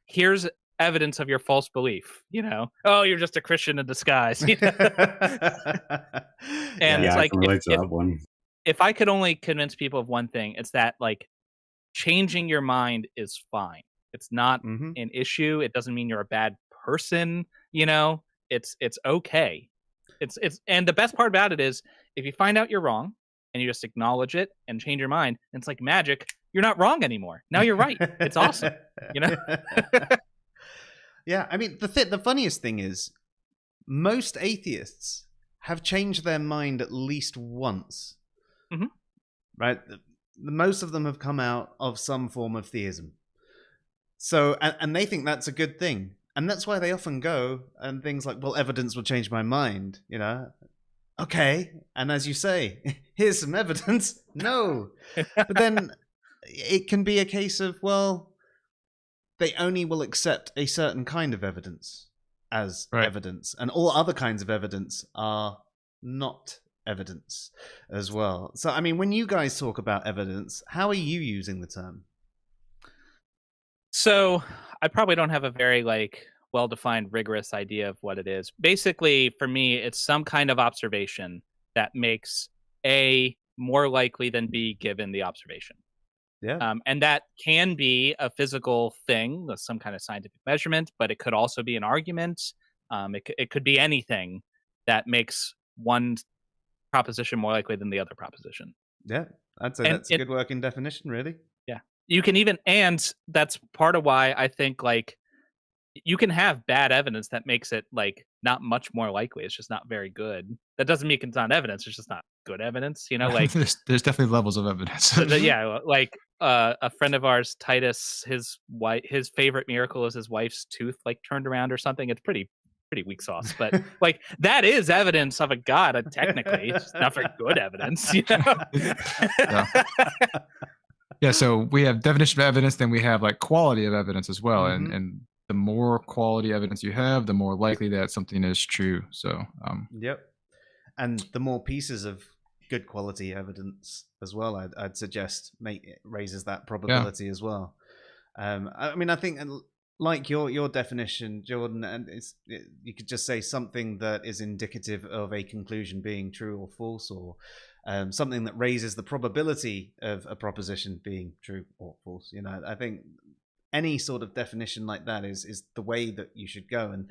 Here's evidence of your false belief. Oh, you're just a Christian in disguise. And it's like, if I could only convince people of one thing, it's that like changing your mind is fine. It's not an issue. It doesn't mean you're a bad person. It's okay. It's and the best part about it is if you find out you're wrong and you just acknowledge it and change your mind, and it's like magic. You're not wrong anymore. Now you're right. It's awesome. Yeah, I mean, the funniest thing is most atheists have changed their mind at least once. Right? Most of them have come out of some form of theism. So, and they think that's a good thing. And that's why they often go and things like, well, evidence will change my mind, Okay. And as you say, here's some evidence. No. But then it can be a case of, well, they only will accept a certain kind of evidence as evidence. And all other kinds of evidence are not evidence as well. So, I mean, when you guys talk about evidence, how are you using the term? So I probably don't have a very well-defined, rigorous idea of what it is. Basically, for me, it's some kind of observation that makes A more likely than B given the observation. Yeah. And that can be a physical thing, some kind of scientific measurement, but it could also be an argument. It could be anything that makes one proposition more likely than the other proposition. Yeah, I'd say that's a good working definition, really. Yeah. You can even, and that's part of why I think you can have bad evidence that makes it not much more likely. It's just not very good. That doesn't mean it's not evidence. It's just not good evidence. There's definitely levels of evidence. Yeah, a friend of ours, Titus, his favorite miracle is his wife's tooth turned around or something. It's pretty weak sauce, but that is evidence of a god. Technically, it's just not very good evidence. Yeah. So we have definition of evidence, then we have quality of evidence as well, and the more quality evidence you have, the more likely that something is true. So yep, and the more pieces of good quality evidence as well, I'd suggest raises that probability as well. I mean, I think like your definition, Jordan, and you could just say something that is indicative of a conclusion being true or false, or something that raises the probability of a proposition being true or false. I think any sort of definition like that is the way that you should go. And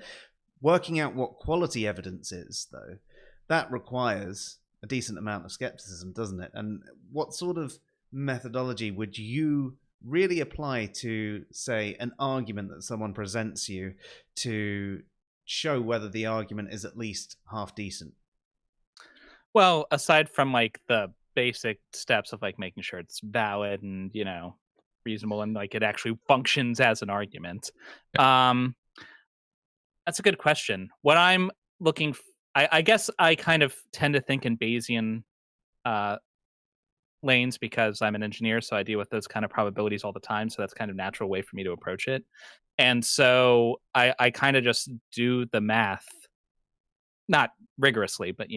working out what quality evidence is, though, that requires a decent amount of skepticism, doesn't it? And what sort of methodology would you really apply to, say, an argument that someone presents you to show whether the argument is at least half decent? Well, aside from the basic steps of making sure it's valid and reasonable and it actually functions as an argument, that's a good question. What I'm looking I guess I kind of tend to think in Bayesian lanes because I'm an engineer, so I deal with those kind of probabilities all the time. So that's kind of a natural way for me to approach it. And so I kind of just do the math, not rigorously, but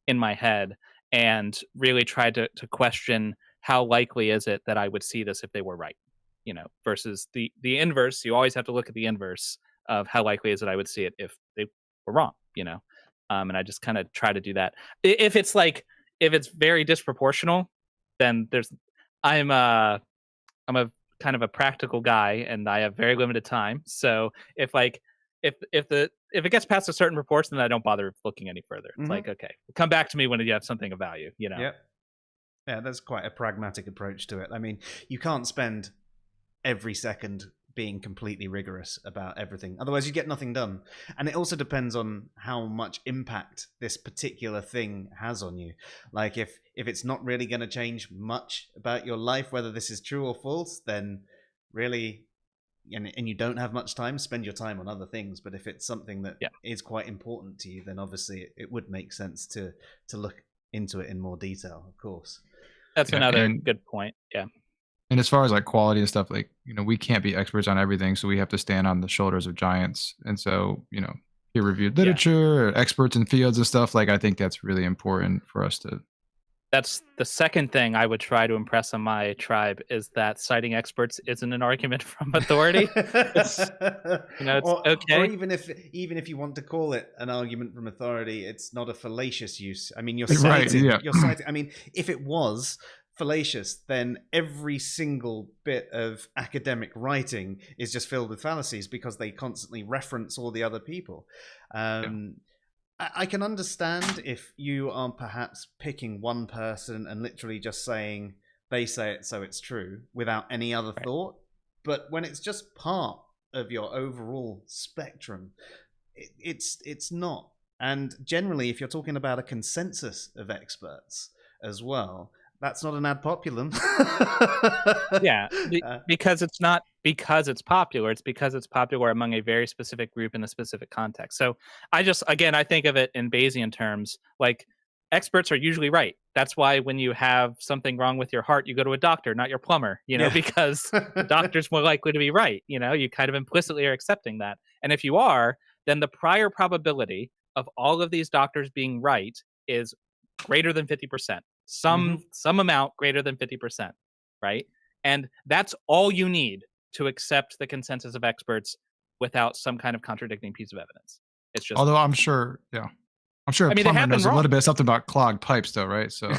in my head, and really try to question how likely is it that I would see this if they were right, versus the inverse. You always have to look at the inverse of how likely is it I would see it if they were wrong, and I just kind of try to do that. If it's very disproportional, then I'm a kind of a practical guy and I have very limited time. So if it gets past a certain proportion, then I don't bother looking any further. It's okay, come back to me when you have something of value, Yep. Yeah, that's quite a pragmatic approach to it. I mean, you can't spend every second being completely rigorous about everything. Otherwise, you get nothing done. And it also depends on how much impact this particular thing has on you. If it's not really going to change much about your life, whether this is true or false, then really, and you don't have much time, spend your time on other things. But if it's something that is quite important to you, then obviously it would make sense to look into it in more detail, of course. That's another good point. Yeah. And as far as like quality and stuff, like, we can't be experts on everything. So we have to stand on the shoulders of giants. And so, peer reviewed literature, or experts in fields and stuff, like, I think that's really important for us to. That's the second thing I would try to impress on my tribe, is that citing experts isn't an argument from authority. It's okay. Or even if you want to call it an argument from authority, it's not a fallacious use. I mean, you're citing. You're citing. I mean, if it was fallacious, then every single bit of academic writing is just filled with fallacies because they constantly reference all the other people. I can understand if you are perhaps picking one person and literally just saying they say it so it's true without any other thought. But when it's just part of your overall spectrum, it's not. And generally, if you're talking about a consensus of experts as well, that's not an ad populum. Because it's not because it's popular. It's because it's popular among a very specific group in a specific context. So I think of it in Bayesian terms. Like, experts are usually right. That's why when you have something wrong with your heart, you go to a doctor, not your plumber, because the doctor's more likely to be right. You kind of implicitly are accepting that. And if you are, then the prior probability of all of these doctors being right is greater than 50%. Some amount greater than 50%, right? And that's all you need to accept the consensus of experts without some kind of contradicting piece of evidence. It's just, although I'm sure a plumber knows a little bit something about clogged pipes, though, right? So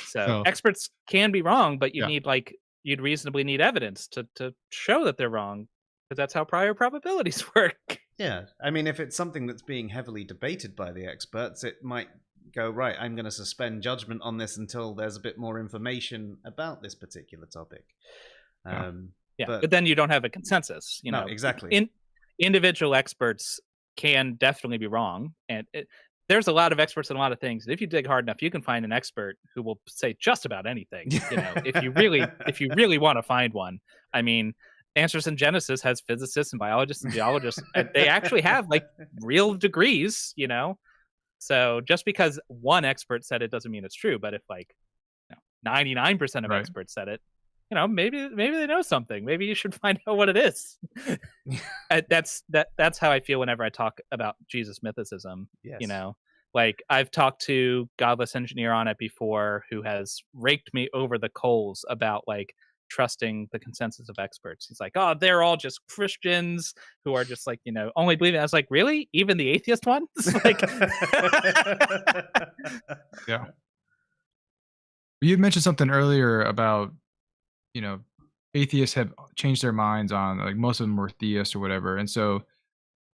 so experts can be wrong, but you'd reasonably need evidence to show that they're wrong, because that's how prior probabilities work. Yeah, I mean, if it's something that's being heavily debated by the experts, it might go, right, I'm going to suspend judgment on this until there's a bit more information about this particular topic. But then you don't have a consensus. No, exactly. Individual experts can definitely be wrong, and there's a lot of experts in a lot of things. If you dig hard enough, you can find an expert who will say just about anything. If you really want to find one. I mean, Answers in Genesis has physicists and biologists and geologists. They actually have like real degrees, So just because one expert said it doesn't mean it's true. But if 99% of experts said it, maybe they know something. Maybe you should find out what it is. That's how I feel whenever I talk about Jesus mythicism. Yes. Like, I've talked to Godless Engineer on it before, who has raked me over the coals about trusting the consensus of experts. He's like, oh, they're all just Christians who are just only believing. I was like, really? Even the atheist ones? Yeah. You had mentioned something earlier about, atheists have changed their minds on, most of them were theists or whatever. And so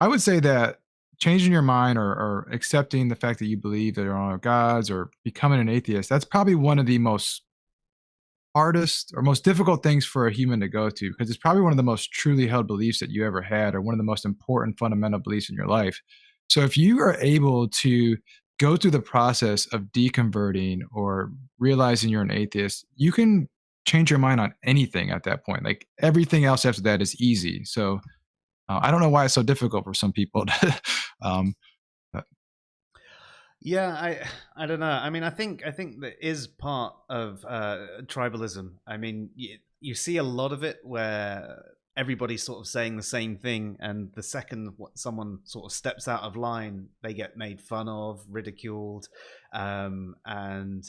I would say that changing your mind or accepting the fact that you believe that there are gods or becoming an atheist, that's probably one of the most hardest or most difficult things for a human to go to, because it's probably one of the most truly held beliefs that you ever had, or one of the most important fundamental beliefs in your life. So if you are able to go through the process of deconverting or realizing you're an atheist, you can change your mind on anything at that point. Like, everything else after that is easy. So I don't know why it's so difficult for some people to, Yeah, I don't know. I mean, I think that is part of tribalism. I mean, you see a lot of it where everybody's sort of saying the same thing, and the second someone sort of steps out of line, they get made fun of, ridiculed, and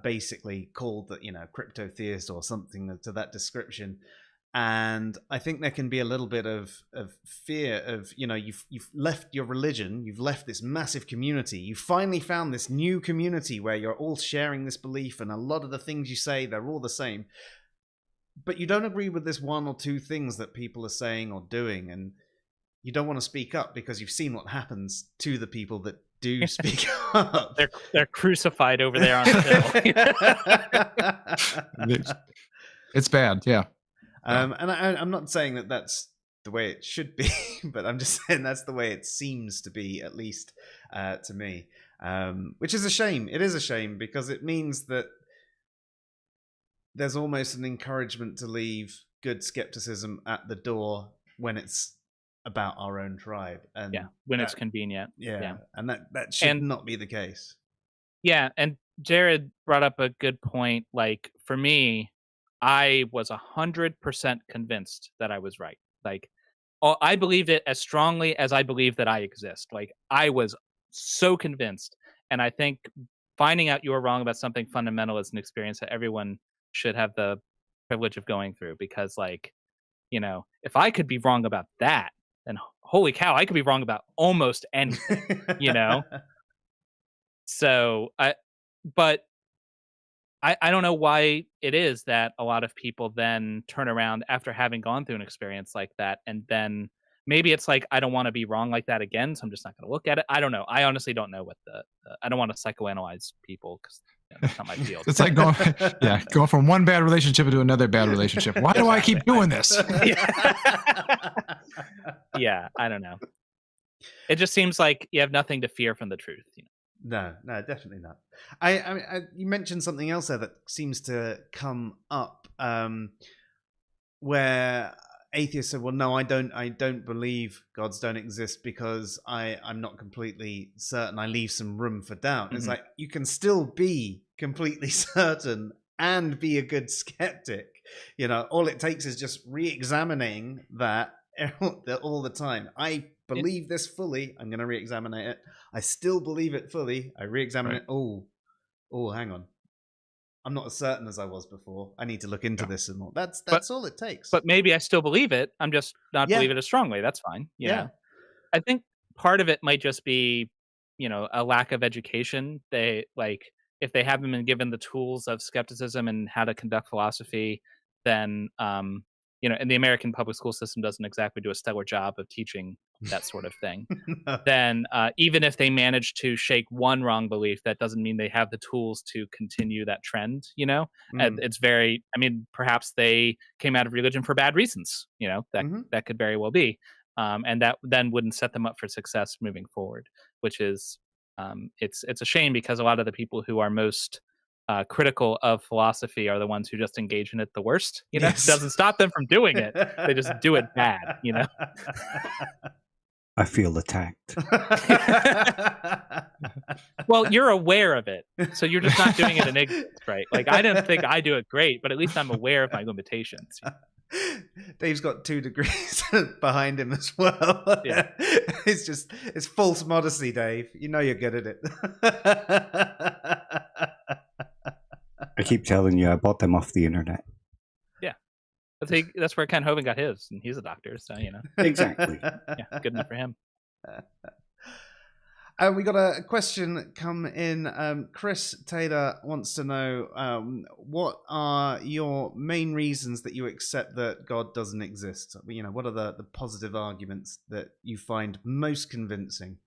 basically called crypto theist or something to that description. And I think there can be a little bit of fear of, you've left your religion, you've left this massive community, you finally found this new community where you're all sharing this belief, and a lot of the things you say, they're all the same. But you don't agree with this one or two things that people are saying or doing, and you don't want to speak up because you've seen what happens to the people that do speak up. They're crucified over there on the hill. It's bad, yeah. And I'm not saying that that's the way it should be, but I'm just saying that's the way it seems to be, at least to me, which is a shame. It is a shame, because it means that there's almost an encouragement to leave good skepticism at the door when it's about our own tribe. And when it's convenient. Yeah. And that should not be the case. Yeah, and Jared brought up a good point. Like, for me, I was 100% convinced that I was right. Like, I believed it as strongly as I believe that I exist. Like, I was so convinced. And I think finding out you were wrong about something fundamental is an experience that everyone should have the privilege of going through. Because, like, if I could be wrong about that, then holy cow, I could be wrong about almost anything. So but I don't know why it is that a lot of people then turn around after having gone through an experience like that, and then maybe it's like, I don't want to be wrong like that again, so I'm just not going to look at it. I don't know. I honestly don't know what I don't want to psychoanalyze people because that's not my field. It's like going from one bad relationship into another bad relationship. Why do I keep doing this? Yeah, I don't know. It just seems like you have nothing to fear from the truth. No, definitely not. I mean, you mentioned something else there that seems to come up, where atheists say, "Well, no, I don't believe gods don't exist because I'm not completely certain. I leave some room for doubt." Mm-hmm. It's like you can still be completely certain and be a good skeptic. All it takes is just re-examining that all the time. I believe this fully. I'm going to re-examine it. I still believe it fully. I re-examine it. Oh, hang on. I'm not as certain as I was before. I need to look into this and more. That's all it takes. But maybe I still believe it. I'm just not believe it as strongly. That's fine. Yeah. I think part of it might just be, a lack of education. If they haven't been given the tools of skepticism and how to conduct philosophy, then and the American public school system doesn't exactly do a stellar job of teaching that sort of thing. No. Then even if they manage to shake one wrong belief, that doesn't mean they have the tools to continue that trend. And it's perhaps they came out of religion for bad reasons. That could very well be, and that then wouldn't set them up for success moving forward. Which is it's a shame because a lot of the people who are most critical of philosophy are the ones who just engage in it the worst. Yes. It doesn't stop them from doing it. They just do it bad. I feel attacked. Well, you're aware of it, so you're just not doing it in ignorance, right? Like, I don't think I do it great, but at least I'm aware of my limitations. Dave's got 2 degrees behind him as well. Yeah. It's false modesty, Dave. You're good at it. I keep telling you, I bought them off the internet. Yeah. That's where Ken Hovind got his, and he's a doctor, so Exactly. Yeah, good enough for him. We got a question come in. Chris Taylor wants to know, what are your main reasons that you accept that God doesn't exist? What are the positive arguments that you find most convincing?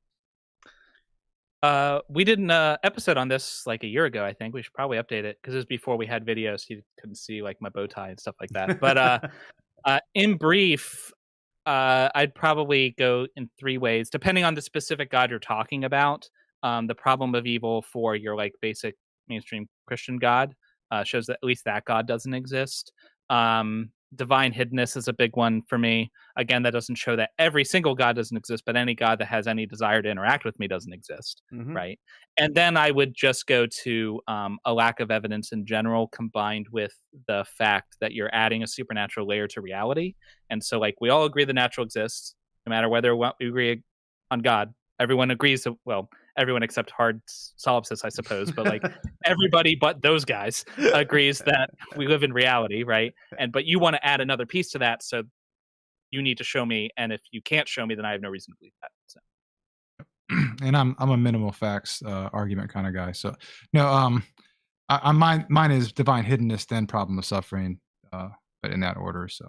We did an episode on this like a year ago. I think we should probably update it because it was before we had videos. So you couldn't see like my bow tie and stuff like that. But in brief, I'd probably go in 3 ways, depending on the specific God you're talking about. The problem of evil for your like basic mainstream Christian God shows that at least that God doesn't exist. Divine hiddenness is a big one for me. Again, that doesn't show that every single God doesn't exist, but any God that has any desire to interact with me doesn't exist, right? And then I would just go to a lack of evidence in general, combined with the fact that you're adding a supernatural layer to reality. And so, like, we all agree the natural exists, no matter whether we agree on God. Everyone agrees, everyone except hard solipsists, I suppose, but like everybody but those guys agrees that we live in reality, right? But you want to add another piece to that, so you need to show me, and if you can't show me, then I have no reason to believe that. So. And I'm a minimal facts argument kind of guy. So no, mine is divine hiddenness, then problem of suffering, but in that order. So.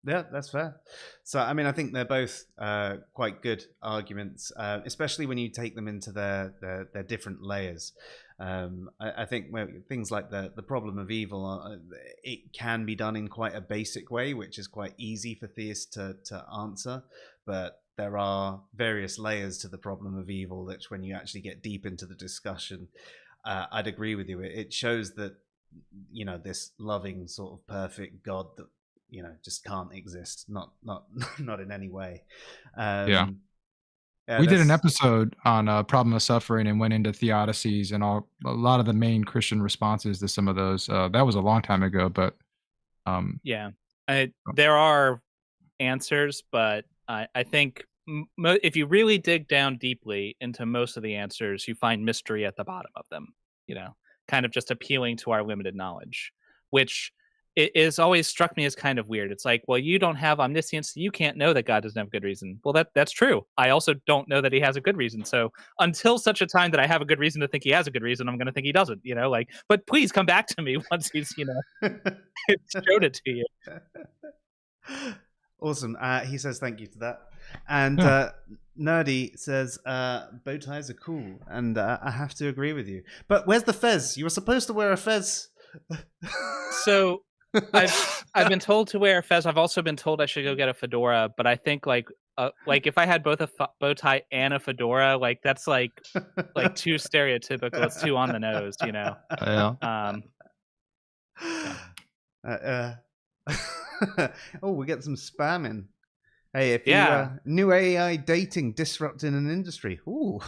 Yeah, that's fair. So, I think they're both quite good arguments, especially when you take them into their different layers. I think things like the problem of evil, it can be done in quite a basic way, which is quite easy for theists to answer. But there are various layers to the problem of evil, which when you actually get deep into the discussion, I'd agree with you. It shows that, this loving sort of perfect God that, just can't exist, not in any way. Yeah, we did an episode on problem of suffering and went into theodicies and a lot of the main Christian responses to some of those. That was a long time ago, but yeah, there are answers, but I think if you really dig down deeply into most of the answers, you find mystery at the bottom of them. Kind of just appealing to our limited knowledge, which it is always struck me as kind of weird. It's like, well, you don't have omniscience, so you can't know that God doesn't have good reason. Well, that's true. I also don't know that he has a good reason. So until such a time that I have a good reason to think he has a good reason, I'm going to think he doesn't. But please come back to me once he's showed it to you. Awesome. He says thank you to that. And Nerdy says bow ties are cool, and I have to agree with you. But where's the fez? You were supposed to wear a fez. So I've been told to wear a fez. I've also been told I should go get a fedora. But I think like if I had both a bow tie and a fedora, like that's like too stereotypical. It's too on the nose, Yeah. Oh, we get some spam in. Hey, if you new AI dating disrupting an industry. Ooh,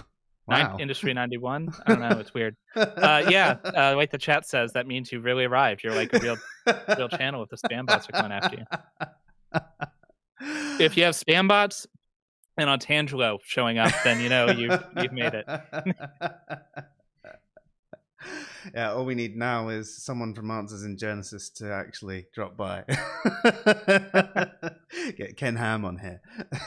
wow. Industry 91. I don't know. It's weird. Like the chat says, that means you really arrived. You're like a real channel if the spam bots are coming after you. If you have spam bots and Ontangelo showing up, then you've made it. Yeah, all we need now is someone from Answers in Genesis to actually drop by. Get Ken Ham on here.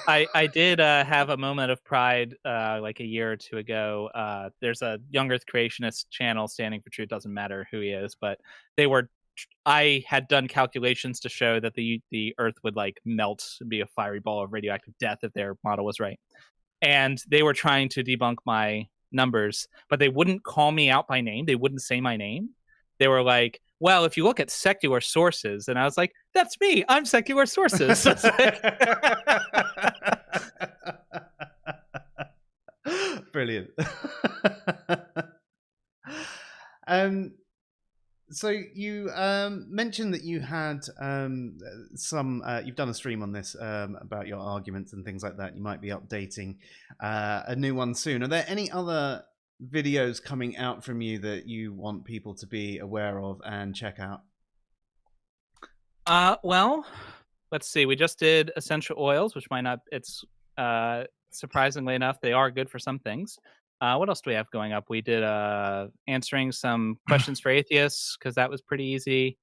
I did have a moment of pride like a year or two ago. There's a young earth creationist channel, Standing for Truth, doesn't matter who he is, but I had done calculations to show that the earth would like melt and be a fiery ball of radioactive death if their model was right. And they were trying to debunk my numbers, but they wouldn't call me out by name. They wouldn't say my name. They were like, well, if you look at secular sources, and I was like, that's me. I'm secular sources. Brilliant. So you mentioned that you had you've done a stream on this about your arguments and things like that. You might be updating a new one soon. Are there any other videos coming out from you that you want people to be aware of and check out? Well, let's see. We just did essential oils, which might not. It's surprisingly enough, they are good for some things. What else do we have going up? We did answering some questions for atheists, because that was pretty easy.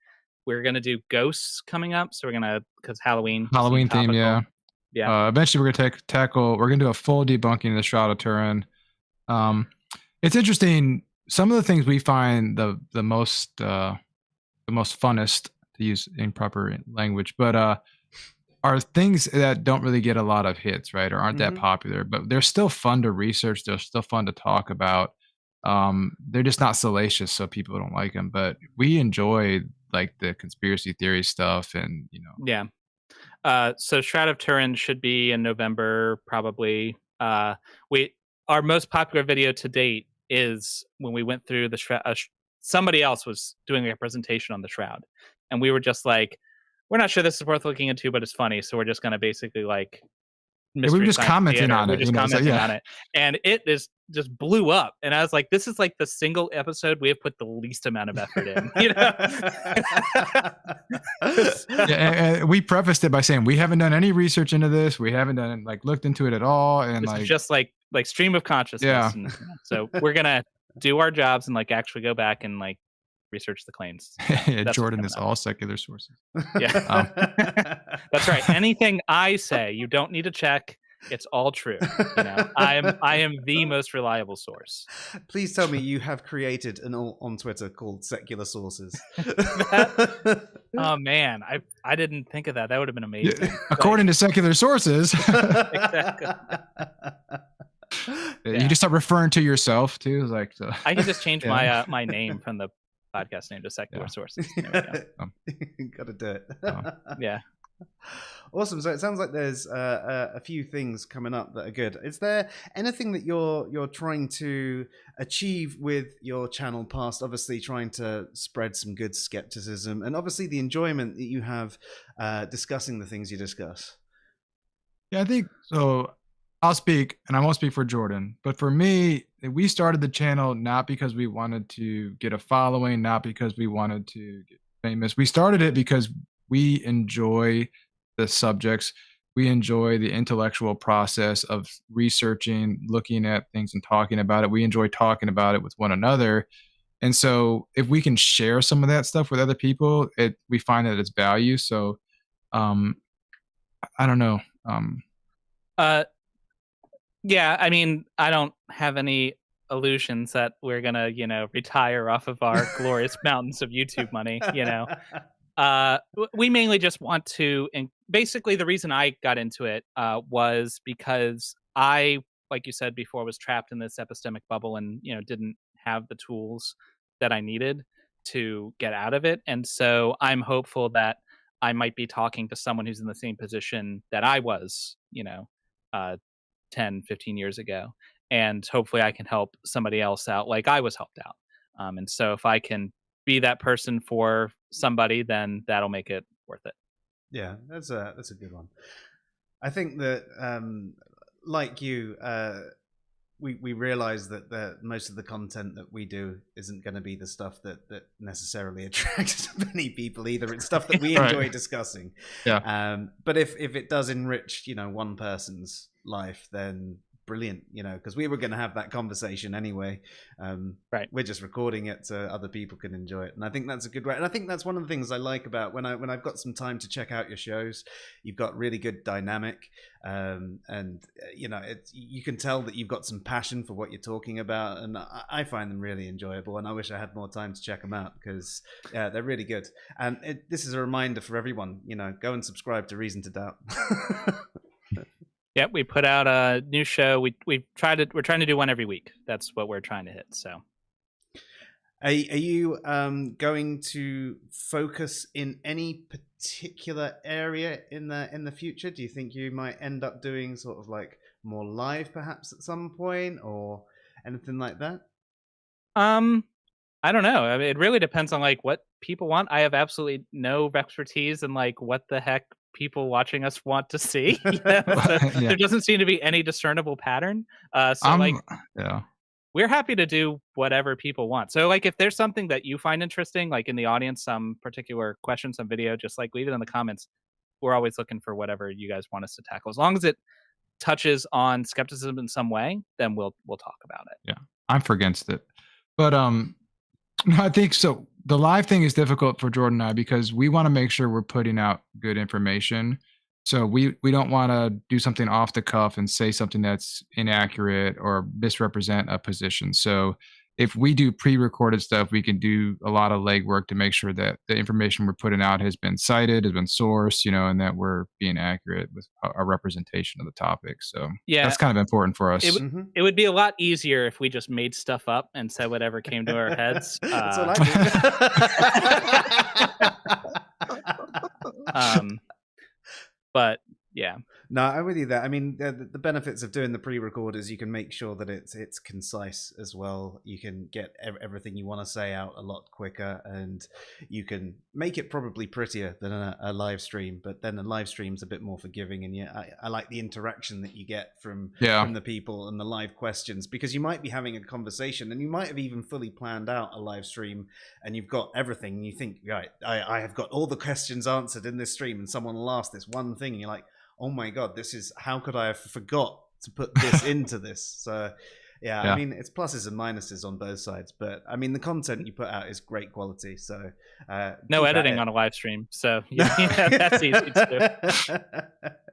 We're going to do ghosts coming up. So we're going to, because Halloween theme, yeah. Eventually we're going to we're going to do a full debunking of the Shroud of Turin. It's interesting. Some of the things we find the most funnest, to use improper language, but are things that don't really get a lot of hits, right? Or aren't that popular, but they're still fun to research. They're still fun to talk about. They're just not salacious, so people don't like them. But we enjoy like the conspiracy theory stuff, and Yeah. So Shroud of Turin should be in November, probably. Our most popular video to date is when we went through the Shroud. Somebody else was doing a presentation on the Shroud, and we were just like, we're not sure this is worth looking into, but it's funny. So we're just going to basically like, we were just commenting on it. On it. And it just blew up. And I was like, this is like the single episode we have put the least amount of effort in. And we prefaced it by saying, we haven't done any research into this. We haven't done looked into it at all. And it's just like stream of consciousness. Yeah. And, so we're going to do our jobs and like actually go back and like research the claims. Jordan is all secular sources. Yeah. That's right. Anything I say, you don't need to check. It's all true. I am the most reliable source. Please tell me you have created an alt on Twitter called Secular Sources. Oh man, I didn't think of that. That would have been amazing. Yeah. According to secular sources. Exactly. You just start referring to yourself too, like so. I can just change my name from the podcast name to Secular Sources. There we go. Gotta do it. Yeah. Awesome. So it sounds like there's a few things coming up that are good. Is there anything that you're trying to achieve with your channel past obviously trying to spread some good skepticism and obviously the enjoyment that you have discussing the things you discuss? Yeah, I think so. I'll speak, and I won't speak for Jordan, but for me, we started the channel not because we wanted to get a following, not because we wanted to get famous. We started it because we enjoy the subjects. We enjoy the intellectual process of researching, looking at things and talking about it. We enjoy talking about it with one another. And so if we can share some of that stuff with other people, we find that it's value. So um I don't know. Uh yeah, I mean, I don't have any illusions that we're gonna, retire off of our glorious mountains of YouTube money, we mainly just want to, and basically the reason I got into it was because I, like you said before, was trapped in this epistemic bubble and didn't have the tools that I needed to get out of it. And so I'm hopeful that I might be talking to someone who's in the same position that I was, uh, 10, 15 years ago. And hopefully I can help somebody else out like I was helped out. And so if I can be that person for somebody, then that'll make it worth it. Yeah, that's a good one. I think that, like you, we realize that most of the content that we do isn't going to be the stuff that necessarily attracts many people either. It's stuff that we enjoy discussing. Yeah. But if it does enrich, one person's life, then brilliant, because we were going to have that conversation anyway. We're just recording it so other people can enjoy it, and I think that's a good way. And I think that's one of the things I like about when I've got some time to check out your shows. You've got really good dynamic, and you can tell that you've got some passion for what you're talking about, and I find them really enjoyable. And I wish I had more time to check them out because they're really good. And this is a reminder for everyone, go and subscribe to Reason to Doubt. Yep, we put out a new show. We're trying to do one every week. That's what we're trying to hit. So, are you going to focus in any particular area in the future? Do you think you might end up doing sort of like more live, perhaps at some point, or anything like that? I don't know. I mean, it really depends on like what people want. I have absolutely no expertise in like what the heck people watching us want to see. There doesn't seem to be any discernible pattern. We're happy to do whatever people want. So like if there's something that you find interesting, like in the audience, some particular question, some video, just like leave it in the comments. We're always looking for whatever you guys want us to tackle. As long as it touches on skepticism in some way, then we'll talk about it. Yeah, I'm for against it. But I think so. The live thing is difficult for Jordan and I because we want to make sure we're putting out good information. So we don't want to do something off the cuff and say something that's inaccurate or misrepresent a position. So if we do pre-recorded stuff, we can do a lot of legwork to make sure that the information we're putting out has been cited, has been sourced, and that we're being accurate with our representation of the topic. So yeah, that's kind of important for us. It would be a lot easier if we just made stuff up and said whatever came to our heads. That's all I do. But yeah. No, I'm with you there. I mean, the benefits of doing the pre-record is you can make sure that it's concise as well. You can get everything you want to say out a lot quicker, and you can make it probably prettier than a live stream. But then a live stream's a bit more forgiving, and I like the interaction that you get from the people and the live questions, because you might be having a conversation and you might have even fully planned out a live stream, and you've got everything, and you think, right, I have got all the questions answered in this stream, and someone will ask this one thing, and you're like, oh my God, how could I have forgot to put this into this? So yeah, I mean, it's pluses and minuses on both sides, but I mean, the content you put out is great quality. So no editing on a live stream. So that's easy to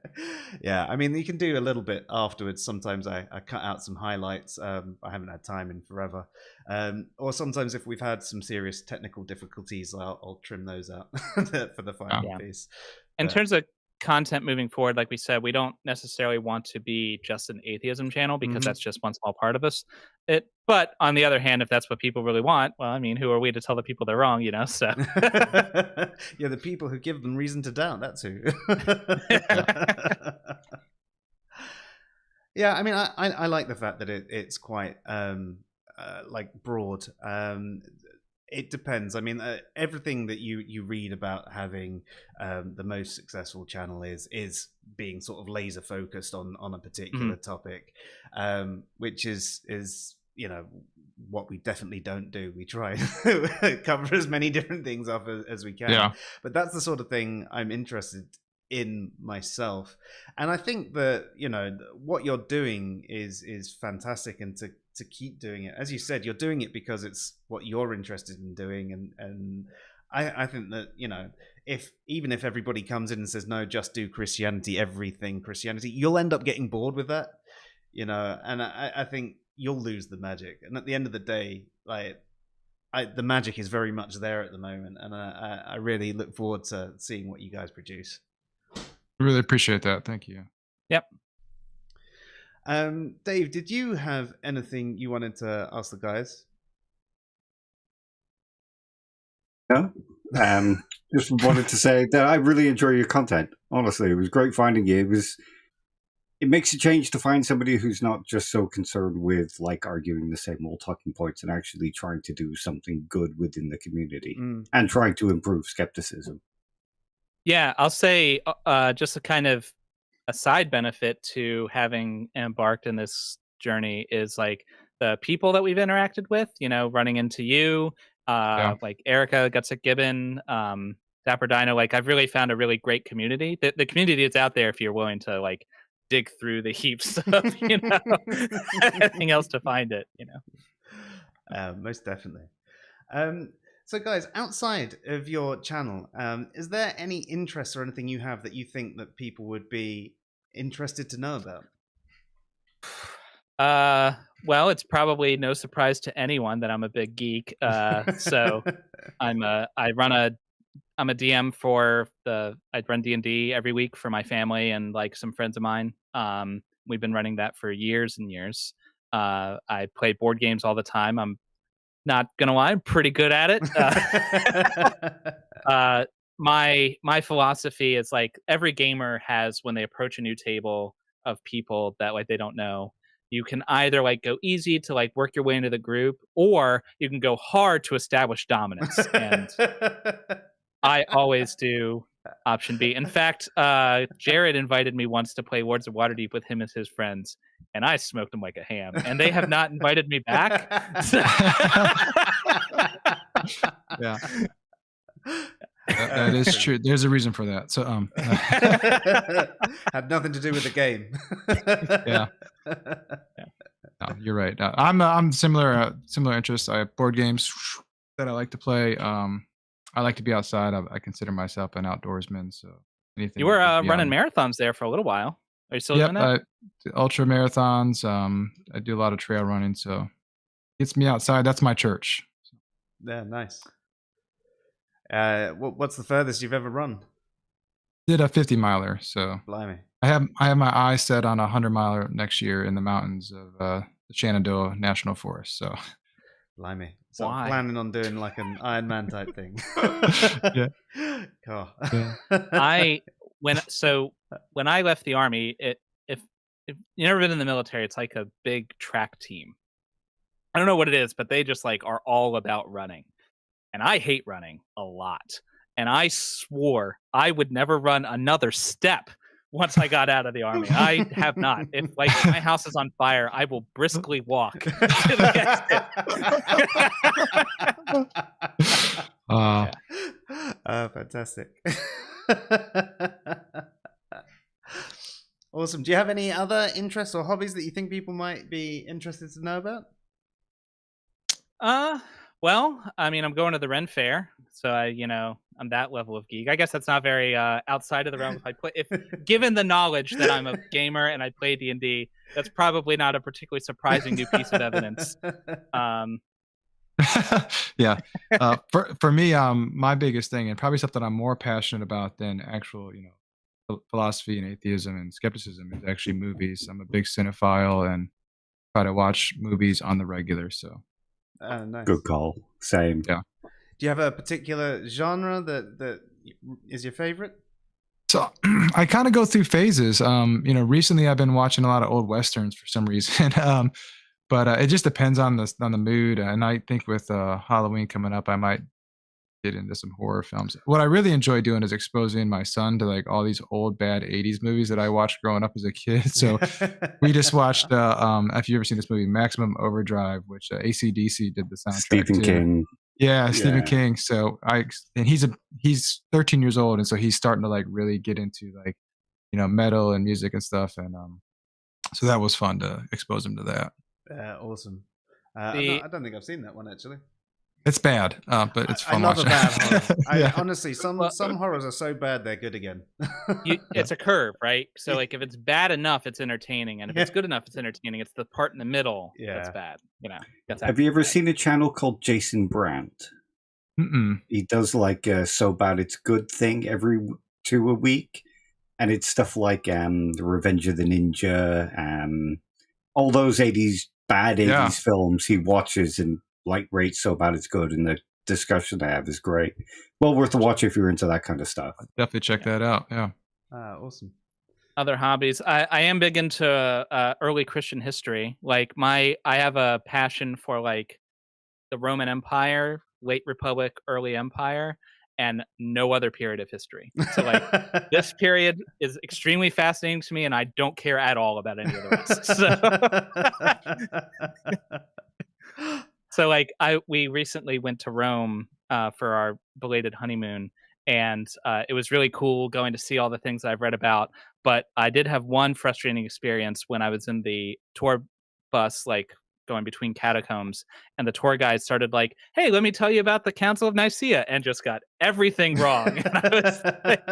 do. Yeah, I mean, you can do a little bit afterwards. Sometimes I cut out some highlights. I haven't had time in forever. Or sometimes if we've had some serious technical difficulties, I'll trim those out for the final piece. In terms of content moving forward, like we said, we don't necessarily want to be just an atheism channel because that's just one small part of us. But on the other hand, if that's what people really want, well, I mean, who are we to tell the people they're wrong, so yeah, the people who give them reason to doubt, that's who. Yeah, I mean, I like the fact that it's quite like broad. It depends. I mean, everything that you read about having the most successful channel is being sort of laser focused on a particular topic, which is what we definitely don't do. We try to cover as many different things off as we can. Yeah. But that's the sort of thing I'm interested in myself, and I think that what you're doing is fantastic, and to keep doing it. As you said, you're doing it because it's what you're interested in doing, and I think that even if everybody comes in and says no, just do Christianity, everything Christianity, you'll end up getting bored with that, and I think you'll lose the magic. And at the end of the day, the magic is very much there at the moment, and I really look forward to seeing what you guys produce. Really appreciate that. Thank you. Yep. Dave, did you have anything you wanted to ask the guys? No. Just wanted to say that I really enjoy your content. Honestly, it was great finding you. It makes a change to find somebody who's not just so concerned with arguing the same old talking points and actually trying to do something good within the community and trying to improve skepticism. Yeah, I'll say just a kind of a side benefit to having embarked in this journey is the people that we've interacted with, running into you, like Erica, Gutsick Gibbon, Dapper Dino. I've really found a really great community. The community is out there if you're willing to dig through the heaps of anything else to find it. Most definitely. So guys, outside of your channel, is there any interest or anything you have that you think that people would be interested to know about? Well, it's probably no surprise to anyone that I'm a big geek. So I'm a DM for I run D&D every week for my family and some friends of mine. We've been running that for years and years. I play board games all the time. I'm not gonna lie, I'm pretty good at it. My philosophy is every gamer has, when they approach a new table of people that they don't know, you can either go easy to work your way into the group, or you can go hard to establish dominance. And I always do option B. In fact, Jared invited me once to play Lords of Waterdeep with him as his friends, and I smoked them like a ham. And they have not invited me back. Yeah, that is true. There's a reason for that. So, had nothing to do with the game. Yeah. No, you're right. I'm similar interests. I have board games that I like to play. I like to be outside. I consider myself an outdoorsman. So anything. You were running marathons there for a little while. Are you still doing that? Ultra marathons. I do a lot of trail running, so it gets me outside. That's my church. Yeah, nice. What's the furthest you've ever run? Did a 50 miler. So blimey. I have my eyes set on a 100 miler next year in the mountains of the Shenandoah National Forest. So blimey. So I'm planning on doing an Iron Man type thing. Yeah. Cool. Yeah. When I left the Army, if you've never been in the military, it's like a big track team. I don't know what it is, but they just are all about running. And I hate running a lot. And I swore I would never run another step once I got out of the Army. I have not. If my house is on fire, I will briskly walk to the exit. Fantastic. Awesome. Do you have any other interests or hobbies that you think people might be interested to know about? Well, I mean, I'm going to the Ren Fair, so I'm that level of geek. I guess that's not very outside of the realm. If given the knowledge that I'm a gamer and I play D&D, that's probably not a particularly surprising new piece of evidence. Yeah. For me, my biggest thing, and probably something I'm more passionate about than actual, philosophy and atheism and skepticism, is actually movies. I'm a big cinephile and try to watch movies on the regular. So. Nice. Good call. Same. Yeah. Do you have a particular genre that is your favorite? So I kind of go through phases. Recently I've been watching a lot of old Westerns for some reason. But it just depends on the mood. And I think with Halloween coming up, I might get into some horror films. What I really enjoy doing is exposing my son to like all these old bad 80s movies that I watched growing up as a kid. So we just watched if you ever seen this movie Maximum Overdrive, which AC/DC did the soundtrack. Stephen King. Yeah, Stephen King. So he's 13 years old, and so he's starting to like really get into like, you know, metal and music and stuff, and so that was fun to expose him to that. Awesome. I don't think I've seen that one actually. It's bad, but it's fun. I love watching. a bad horror. Honestly, some horrors are so bad they're good again. It's a curve, right? So like if it's bad enough, it's entertaining, and if it's good enough, it's entertaining. It's the part in the middle that's bad. You know. Have you ever seen a channel called Jason Brandt? Mm-mm. He does like a So Bad It's Good thing every 2 a week, and it's stuff like The Revenge of the Ninja, all those bad 80s films he watches and like rates So Bad It's Good, and the discussion they have is great. Well worth a watch if you're into that kind of stuff. Definitely check that out. Yeah. Awesome. Other hobbies. I am big into early Christian history. Like I have a passion for like the Roman Empire, late Republic, early Empire, and no other period of history. So like this period is extremely fascinating to me, and I don't care at all about any of the rest. So like we recently went to Rome for our belated honeymoon, and it was really cool going to see all the things I've read about. But I did have one frustrating experience when I was in the tour bus, like going between catacombs, and the tour guide started like, "Hey, let me tell you about the Council of Nicaea," and just got everything wrong. And I was like,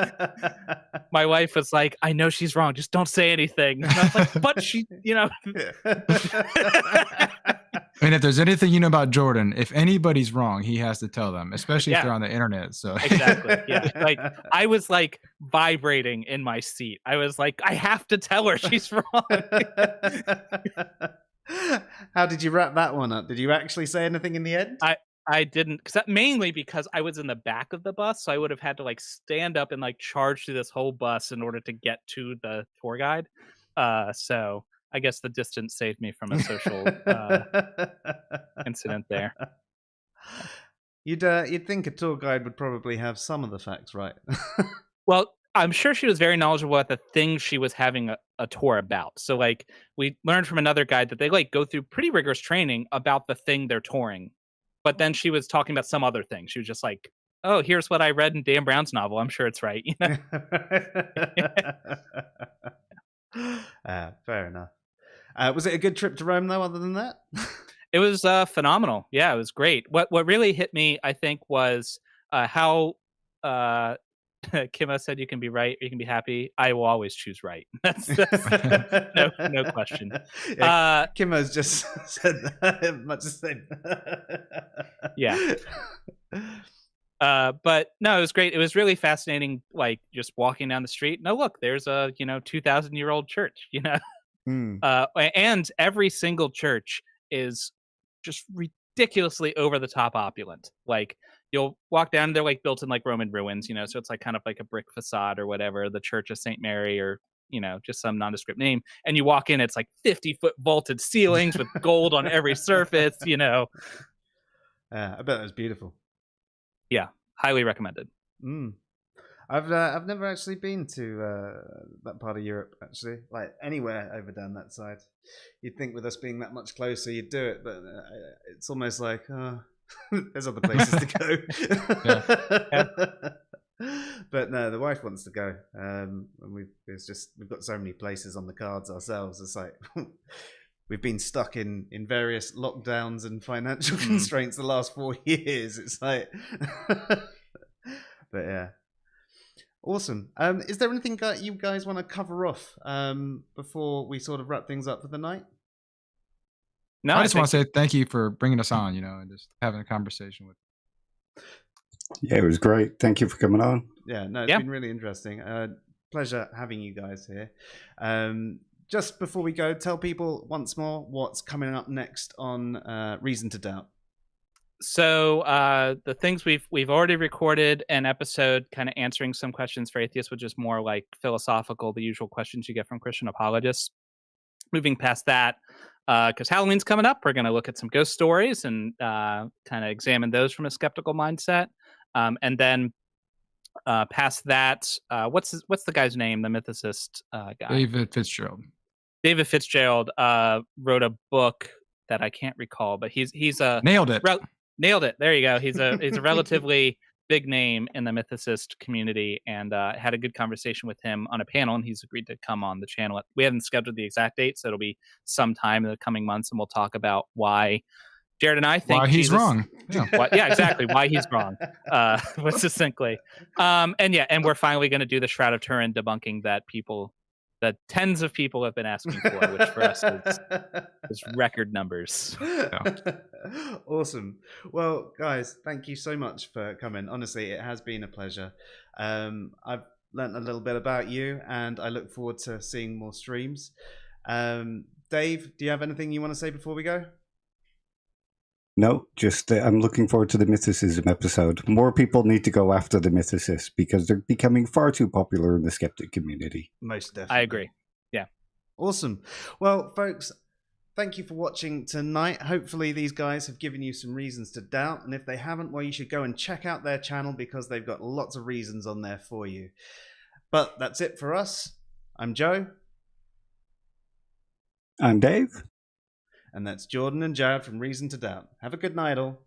my wife was like, "I know she's wrong, just don't say anything." And I was like, "But she, you know." I mean, if there's anything you know about Jordan, if anybody's wrong, he has to tell them, especially if they're on the internet. So exactly, yeah. Like I was like vibrating in my seat. I was like, I have to tell her she's wrong. How did you wrap that one up? Did you actually say anything in the end? I didn't, mainly because I was in the back of the bus, so I would have had to like stand up and like charge through this whole bus in order to get to the tour guide. So I guess the distance saved me from a social incident there. You'd think a tour guide would probably have some of the facts right. Well, I'm sure she was very knowledgeable about the thing she was having a tour about. So like we learned from another guide that they like go through pretty rigorous training about the thing they're touring. But then she was talking about some other thing. She was just like, "Oh, here's what I read in Dan Brown's novel. I'm sure it's right." You know? Fair enough. Was it a good trip to Rome, though, other than that? It was phenomenal. Yeah, it was great. What really hit me, I think, was how Kimmo said you can be right or you can be happy. I will always choose right. That's no question. Yeah, Kimmo's just said that, much the same. Yeah. But no, it was great. It was really fascinating, like just walking down the street. No, look, there's a 2,000-year-old church, and every single church is just ridiculously over the top opulent. Like you'll walk down, they're like built in like Roman ruins, so it's like kind of like a brick facade or whatever, the Church of St. Mary or just some nondescript name, and you walk in, it's like 50-foot vaulted ceilings with gold on every surface. I bet that was beautiful. Yeah, highly recommended. I've never actually been to that part of Europe, actually, like anywhere over down that side. You'd think with us being that much closer you'd do it, but it's almost like there's other places to go. But no, the wife wants to go, and we've got so many places on the cards ourselves. It's like we've been stuck in various lockdowns and financial constraints the last 4 years. It's like, but yeah. Awesome. Is there anything you guys want to cover off before we sort of wrap things up for the night? No, I just want to say thank you for bringing us on, and just having a conversation with. Yeah, it was great. Thank you for coming on. Yeah, no, it's been really interesting. Pleasure having you guys here. Just before we go, tell people once more what's coming up next on Reason to Doubt. So the things we've already recorded an episode kind of answering some questions for atheists, which is more like philosophical, the usual questions you get from Christian apologists. Moving past that, because Halloween's coming up. We're going to look at some ghost stories and kind of examine those from a skeptical mindset. And then past that, what's the guy's name? The mythicist guy. David Fitzgerald. David Fitzgerald wrote a book that I can't recall, but he's nailed it. Nailed it. There you go. He's a relatively big name in the mythicist community, and had a good conversation with him on a panel, and he's agreed to come on the channel. We haven't scheduled the exact date, so it'll be sometime in the coming months, and we'll talk about why Jared and I think why he's wrong. Yeah, exactly. Why he's wrong. Succinctly. And we're finally going to do the Shroud of Turin debunking that tens of people have been asking for, which for us is record numbers. Awesome. Well, guys, thank you so much for coming. Honestly, it has been a pleasure. I've learned a little bit about you, and I look forward to seeing more streams. Dave, do you have anything you want to say before we go? No, just I'm looking forward to the mythicism episode. More people need to go after the mythicists because they're becoming far too popular in the skeptic community. Most definitely. I agree. Yeah. Awesome. Well, folks, thank you for watching tonight. Hopefully these guys have given you some reasons to doubt. And if they haven't, well, you should go and check out their channel because they've got lots of reasons on there for you. But that's it for us. I'm Joe. I'm Dave. And that's Jordan and Jared from Reason to Doubt. Have a good night, all.